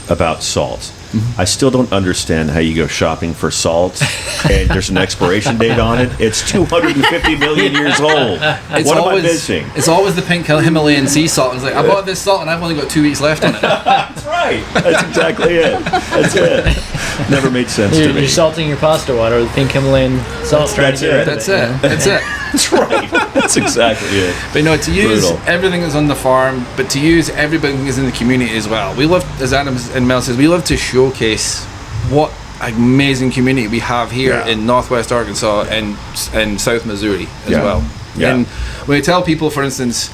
about salt. I still don't understand how you go shopping for salt and there's an expiration date on it. It's 250 million years old. What am I missing? It's always the pink Himalayan sea salt. It's like, I bought this salt and I've only got 2 weeks left on it. That's right. That's exactly it. That's it. Never made sense to me. You're salting your pasta water with pink Himalayan salt. That's it. That's right. That's exactly it. But no, to use everything that's on the farm, but to use everything that's in the community as well. We love, as Adam and Mel says, we love to showcase what amazing community we have here in Northwest Arkansas and South Missouri as well. Yeah. And when we tell people, for instance,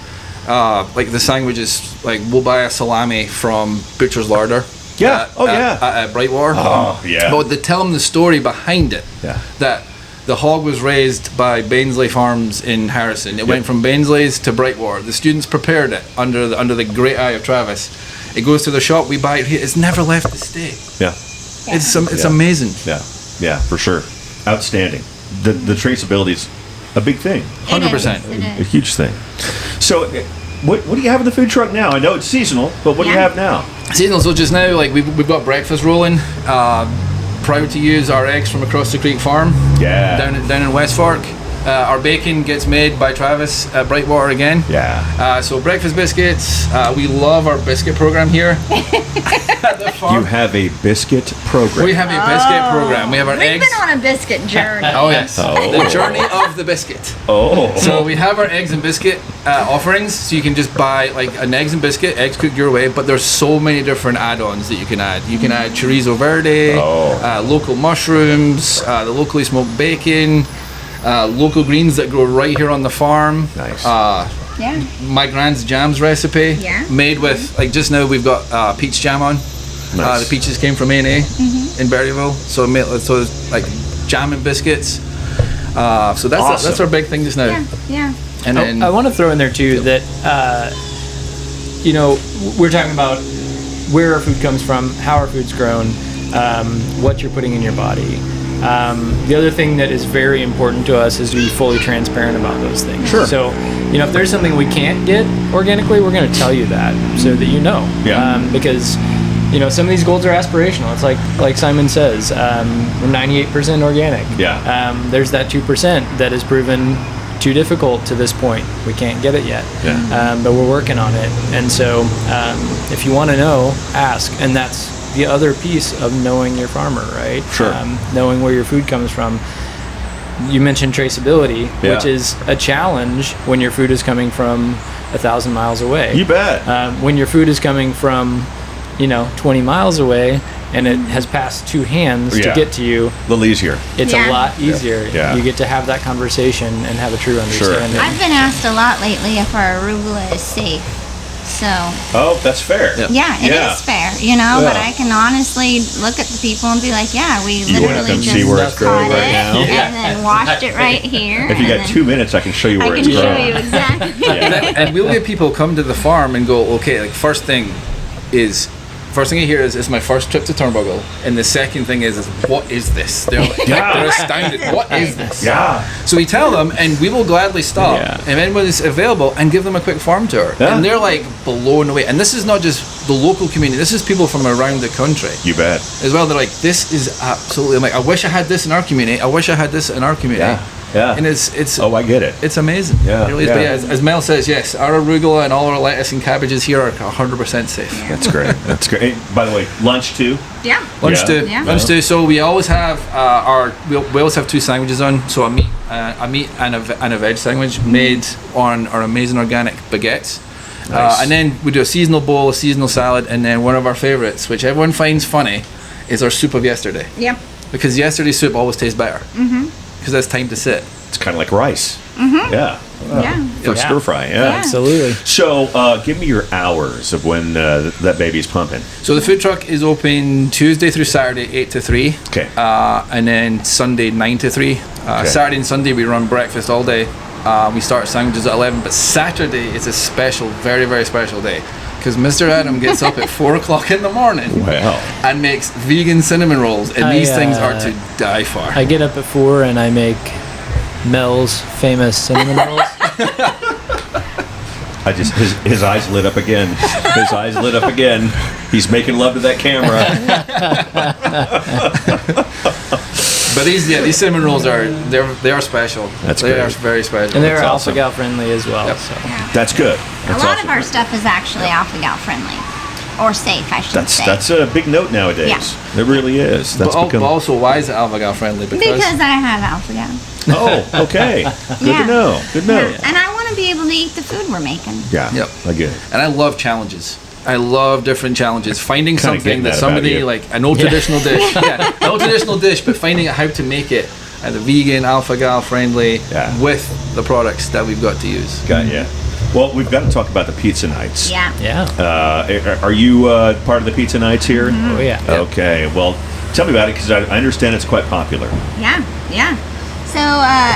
like the sandwiches, like we'll buy a salami from Butcher's Larder. At Brightwater. Oh, yeah. But they tell them the story behind it. Yeah. That the hog was raised by Bainsley Farms in Harrison. It went from Bainsley's to Brightwater. The students prepared it under the great eye of Travis. It goes to the shop. We buy it here. It's never left the state. Yeah. It's amazing. Yeah, for sure. Outstanding. The traceability is a big thing. 100%. A huge thing. So, what do you have in the food truck now? I know it's seasonal, but what do you have now? Seasonal. So just now, like we've got breakfast rolling. Proud to use our eggs from across the creek farm. Yeah. Down in West Fork. Our bacon gets made by Travis at Brightwater again. Yeah. So breakfast biscuits. We love our biscuit program here at the farm. You have a biscuit program. We have a biscuit program. We have our eggs. We've been on a biscuit journey. Oh yes. The journey of the biscuit. Oh. So we have our eggs and biscuit offerings. So you can just buy like an eggs and biscuit, eggs cooked your way. But there's so many different add-ons that you can add. You can add chorizo verde, local mushrooms, the locally smoked bacon. Local greens that grow right here on the farm. Nice. My grand's jams recipe. Yeah. Made with, like just now we've got peach jam on. Nice. The peaches came from A&A in Berryville. So it's like jam and biscuits. So that's our big thing just now. Yeah. And then I want to throw in there too that we're talking about where our food comes from, how our food's grown, what you're putting in your body. The other thing that is very important to us is to be fully transparent about those things. Sure. So, if there's something we can't get organically, we're going to tell you that so that you know. Yeah. Because, some of these goals are aspirational. It's like Simon says, we're 98% organic. Yeah. There's that 2% that has proven too difficult to this point. We can't get it yet. Yeah. But we're working on it. And so if you want to know, ask. And that's the other piece of knowing your farmer, right? Sure. Knowing where your food comes from. You mentioned traceability, which is a challenge when your food is coming from 1,000 miles away. You bet. When your food is coming from, 20 miles away and it has passed two hands to get to you. A little easier. It's a lot easier. Yeah. You get to have that conversation and have a true understanding. Sure. I've been asked a lot lately if our arugula is safe. So. Oh, that's fair. Yeah, it is fair, but I can honestly look at the people and be like, we literally just see where it's growing right now. and then washed it right here. If you got 2 minutes, I can show you where it's growing. I can show you exactly. and we'll get people come to the farm and go, okay, like first thing you hear is my first trip to Turnbuckle, and the second thing is what is this? They're like, they're astounded. What is this? Yeah. So we tell them, and we will gladly stop, and anyone is available, and give them a quick farm tour, and they're like blown away. And this is not just the local community; this is people from around the country. You bet. As well, they're like, this is absolutely. I'm like, I wish I had this in our community. I wish I had this in our community. Yeah. And it's I get it. It's amazing. Yeah. It really is. But as Mel says, yes, our arugula and all our lettuce and cabbages here are 100% safe. That's great. That's great. Hey, by the way, lunch too? Yeah. Lunch too. So we always have we always have two sandwiches on. So a meat and a veg sandwich made on our amazing organic baguettes. Nice. And then we do a seasonal bowl, a seasonal salad, and then one of our favorites, which everyone finds funny, is our soup of yesterday. Yep. Because yesterday's soup always tastes better. Mm-hmm. Because that's time to sit. It's kind of like rice. Mm-hmm. Yeah. For stir fry. Yeah. Absolutely. So give me your hours of when that baby's pumping. So the food truck is open Tuesday through Saturday, 8 to 3. Okay. And then Sunday, 9 to 3. Saturday and Sunday, we run breakfast all day. We start sandwiches at 11. But Saturday is a special, very, very special day. Because Mr. Adam gets up at 4 o'clock in the morning and makes vegan cinnamon rolls. And these things are to die for. I get up at 4 and I make Mel's famous cinnamon rolls. His eyes lit up again. His eyes lit up again. He's making love to that camera. But these cinnamon rolls they are special. They are very special. And they're alpha-gal friendly as well. Yep. So. That's good. A lot of our stuff is actually alpha-gal friendly. Or safe, I should say. That's a big note nowadays. Yeah. It really is. That's but also, why is it alpha-gal friendly? Because I have alpha-gal. Oh, okay. Good to know. Good to know. And I want to be able to eat the food we're making. Yeah. Yep. I get it. And I love challenges. I love different challenges. Finding something that somebody, like an old traditional dish. Yeah, an old traditional dish, but finding out how to make it either vegan, alpha-gal friendly, with the products that we've got to use. Got ya. Well, we've got to talk about the pizza nights. Yeah. Yeah. Are you part of the pizza nights here? Mm-hmm. Oh, yeah. Okay. Well, tell me about it, because I understand it's quite popular. Yeah. So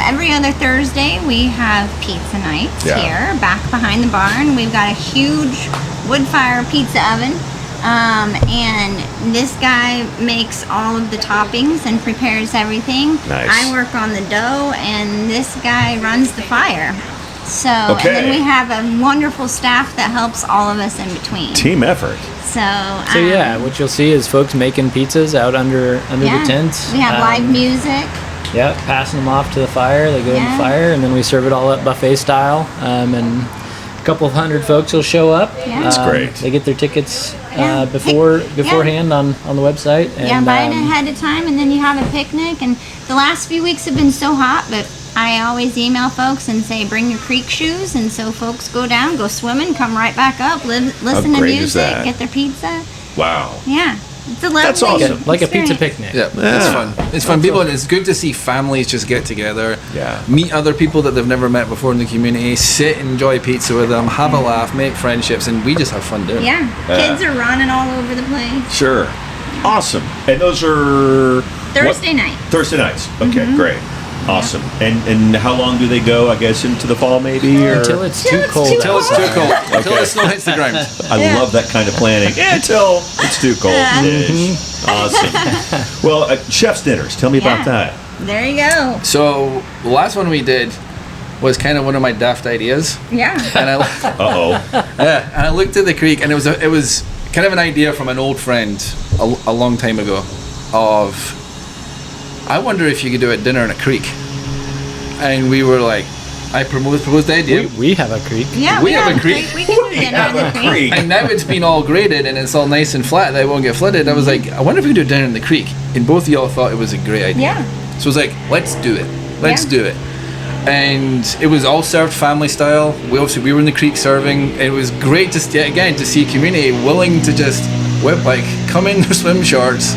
every other Thursday we have pizza nights here, back behind the barn. We've got a huge wood fire pizza oven. And this guy makes all of the toppings and prepares everything. Nice. I work on the dough, and this guy runs the fire. So, and then we have a wonderful staff that helps all of us in between. Team effort. So what you'll see is folks making pizzas out under the tents. We have live music. Yeah, passing them off to the fire. They go in the fire, and then we serve it all up buffet style. And a couple of hundred folks will show up. Yeah. That's great. They get their tickets beforehand on the website. And, buy it ahead of time, and then you have a picnic. And the last few weeks have been so hot, but I always email folks and say, bring your creek shoes. And so folks go down, go swimming, come right back up, listen to music, get their pizza. Wow. Yeah. It's a lovely That's awesome. Like a pizza picnic. Yeah, it's fun. It's fun. People, it's good to see families just get together, meet other people that they've never met before in the community, sit and enjoy pizza with them, have a laugh, make friendships, and we just have fun doing it. Yeah, kids are running all over the place. Sure. Awesome. And those are Thursday night. Thursday nights. Okay, great. Awesome. And how long do they go, I guess, into the fall maybe? Or? Until it's too cold. Until it's too cold. Until the snow hits the ground. I love that kind of planning. Until it's too cold. Awesome. Well, chef's dinners. Tell me about that. There you go. So the last one we did was kind of one of my daft ideas. Yeah. And I looked at the creek, and it was kind of an idea from an old friend a long time ago of, I wonder if you could do a dinner in a creek. And we were like, I proposed the idea. We have a creek. Yeah, we have a creek. We can do dinner in the creek. And now it's been all graded and it's all nice and flat that it won't get flooded. I was like, I wonder if we could do dinner in the creek. And both of y'all thought it was a great idea. Yeah. So I was like, let's do it. Let's do it. And it was all served family style. We were in the creek serving. It was great to see a community willing to just come in their swim shorts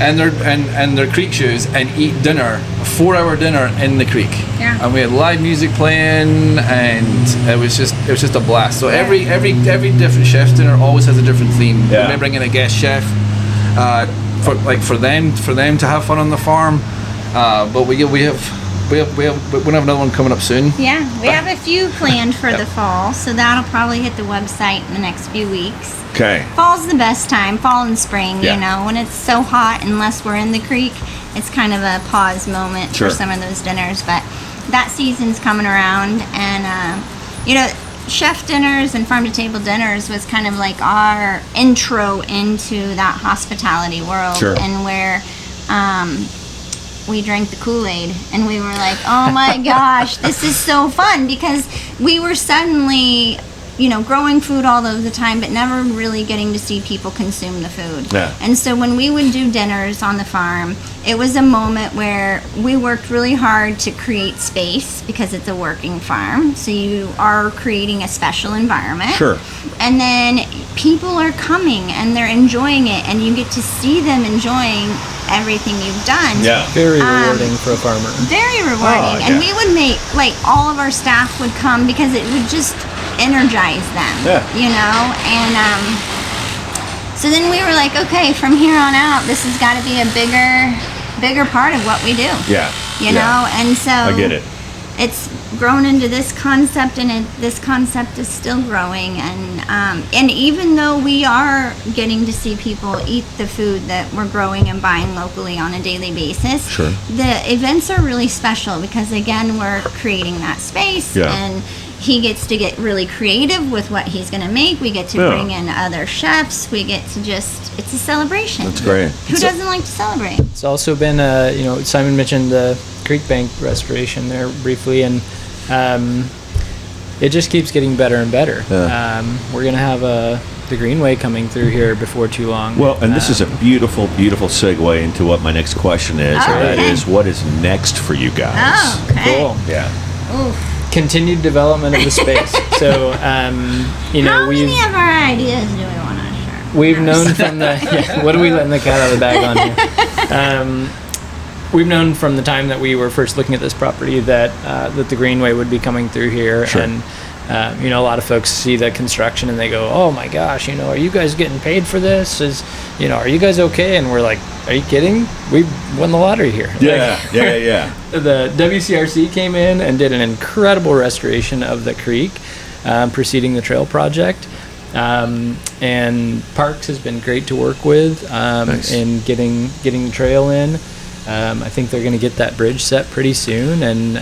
and their creek shoes and eat dinner, a 4-hour dinner in the creek. Yeah. And we had live music playing, and it was just a blast. So every different chef's dinner always has a different theme. Yeah. We may bring in a guest chef for them to have fun on the farm. But we have another one coming up soon. Yeah, we have a few planned for the fall, so that'll probably hit the website in the next few weeks. Okay. Fall's the best time, fall and spring, you know, when it's so hot, unless we're in the creek, it's kind of a pause moment for some of those dinners, but that season's coming around, and, chef dinners and farm to table dinners was kind of like our intro into that hospitality world, and where, we drank the Kool-Aid and we were like, oh my gosh, this is so fun, because we were suddenly, growing food all of the time, but never really getting to see people consume the food. Yeah. And so when we would do dinners on the farm, it was a moment where we worked really hard to create space, because it's a working farm. So you are creating a special environment. Sure. And then people are coming and they're enjoying it, and you get to see them enjoying everything you've done. Yeah. Very rewarding for a farmer. Very rewarding. And we would make, all of our staff would come, because it would just energize them, and so then we were like, okay, from here on out, this has got to be a bigger part of what we do. You know, and so I get it. It's grown into this concept, and this concept is still growing, and even though we are getting to see people eat the food that we're growing and buying locally on a daily basis, the events are really special, because again, we're creating that space, and he gets to get really creative with what he's going to make. We get to bring in other chefs. We get to it's a celebration. That's great. Who doesn't like to celebrate? It's also been, Simon mentioned the creek bank restoration there briefly, and it just keeps getting better and better. We're going to have the Greenway coming through here before too long. Well, and this is a beautiful, beautiful segue into what my next question is, and that is, what is next for you guys? Oh, okay. Cool. Yeah. Oof. Continued development of the space. So, How many of our ideas do we want to share? We've known from the what are we letting the cat out of the bag on here? We've known from the time that we were first looking at this property that the Greenway would be coming through here, and a lot of folks see the construction and they go, "Oh my gosh, are you guys getting paid for this? Are you guys okay?" And we're like, "Are you kidding? We won the lottery here." Yeah. The WCRC came in and did an incredible restoration of the creek, preceding the trail project. And Parks has been great to work with in getting the trail in. I think they're going to get that bridge set pretty soon, and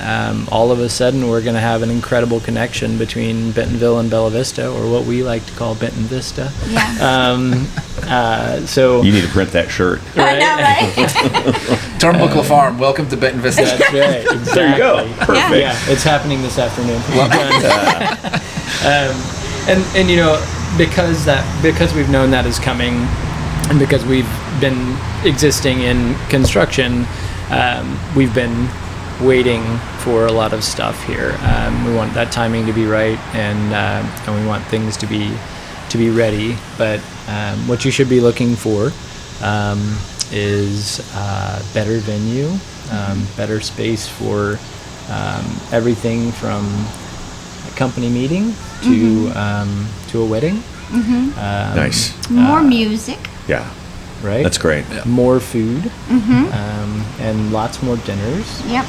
all of a sudden we're going to have an incredible connection between Bentonville and Bella Vista, or what we like to call Benton Vista. Yeah. So you need to print that shirt. Right? I know, right? Turnbuckle Farm, welcome to Benton Vista. That's right. Exactly. There you go. Perfect. Yeah, it's happening this afternoon. Because we've known that is coming, and because we've been existing in construction, we've been waiting for a lot of stuff here. We want that timing to be right, and we want things to be ready. But what you should be looking for is better venue, better space for everything from a company meeting to a wedding. Mm-hmm. Nice. More music. Yeah. Right? That's great. More food, and lots more dinners. Yep.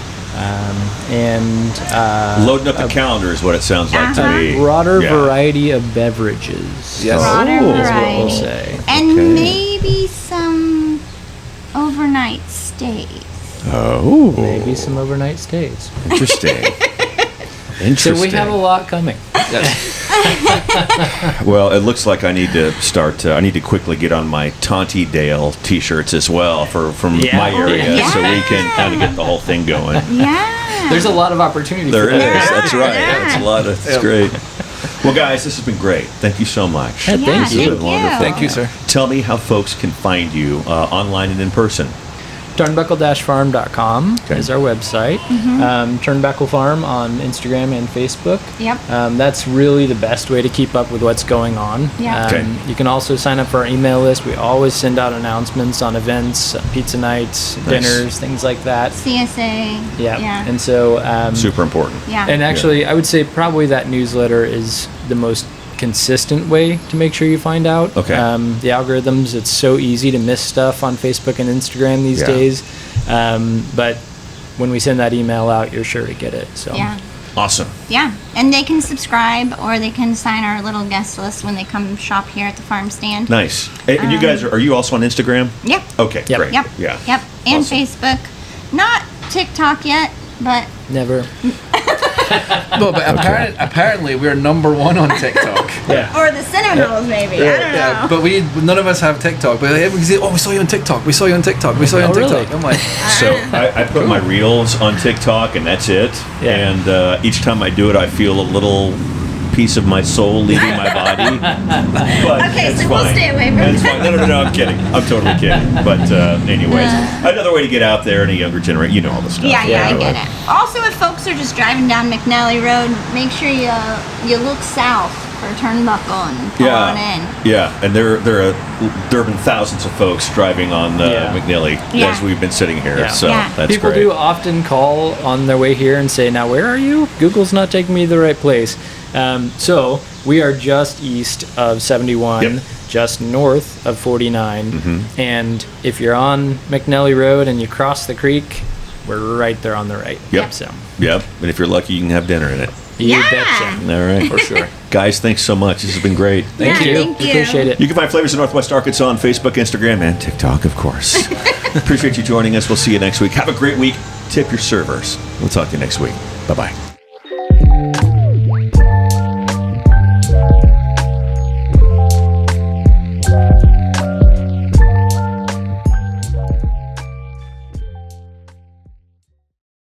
And loading up the calendar is what it sounds like to me. Broader variety of beverages. Yes. Broader variety. We'll say. And maybe some overnight stays. Oh. Maybe some overnight stays. Interesting. So we have a lot coming. Well, it looks like I need to start. I need to quickly get on my Tonty Dale T-shirts as well from my area, so we can kind of get the whole thing going. Yeah. There's a lot of opportunity. There for is. that. That's right. That's a lot. That's great. Well, guys, this has been great. Thank you so much. Yeah, thank you. It's been wonderful. Thank you, sir. Tell me how folks can find you online and in person. Turnbuckle-farm.com is our website. Turnbuckle Farm on Instagram and Facebook. Yep. That's really the best way to keep up with what's going on. Yeah. You can also sign up for our email list. We always send out announcements on events, pizza nights, dinners, things like that. CSA. Yeah. And so... super important. Yeah. And actually, I would say probably that newsletter is the most consistent way to make sure you find out. Okay. The algorithms, it's so easy to miss stuff on Facebook and Instagram these days. But when we send that email out, you're sure to get it. So awesome. Yeah. And they can subscribe or they can sign our little guest list when they come shop here at the farm stand. Nice. And you guys, are you also on Instagram? Yep. Okay, great. Yep. Yeah. Yep. And Awesome. Facebook. Not TikTok yet, but never. No, but apparently we're number 1 on TikTok. or the Seminoles maybe. I don't know. But none of us have TikTok. But everyone say, "Oh, we saw you on TikTok. We saw you on TikTok. We saw you on TikTok." Really? I'm like, So I put my reels on TikTok, and that's it. Yeah. And each time I do it, I feel a little piece of my soul leaving my body. But Okay, it's so fine. we'll stay away from It's fine. No, I'm kidding. I'm totally kidding. But anyways, another way to get out there in a younger generation. You know all the stuff. Yeah, I get it. Also, if folks are just driving down McNally Road, make sure you look south for Turnbuckle and pull on in. Yeah, and there have been thousands of folks driving on McNally as we've been sitting here. So that's People great. do often call on their way here and say, "Now, where are you? Google's not taking me to the right place." So we are just east of 71, just north of 49, and if you're on McNally Road and you cross the creek, we're right there on the right. Yep. So. Yep. And if you're lucky, you can have dinner in it. You betcha. All right. For sure. Guys, thanks so much. This has been great. Thank you. Thank you. Appreciate it. You can find Flavors of Northwest Arkansas on Facebook, Instagram, and TikTok, of course. Appreciate you joining us. We'll see you next week. Have a great week. Tip your servers. We'll talk to you next week. Bye-bye.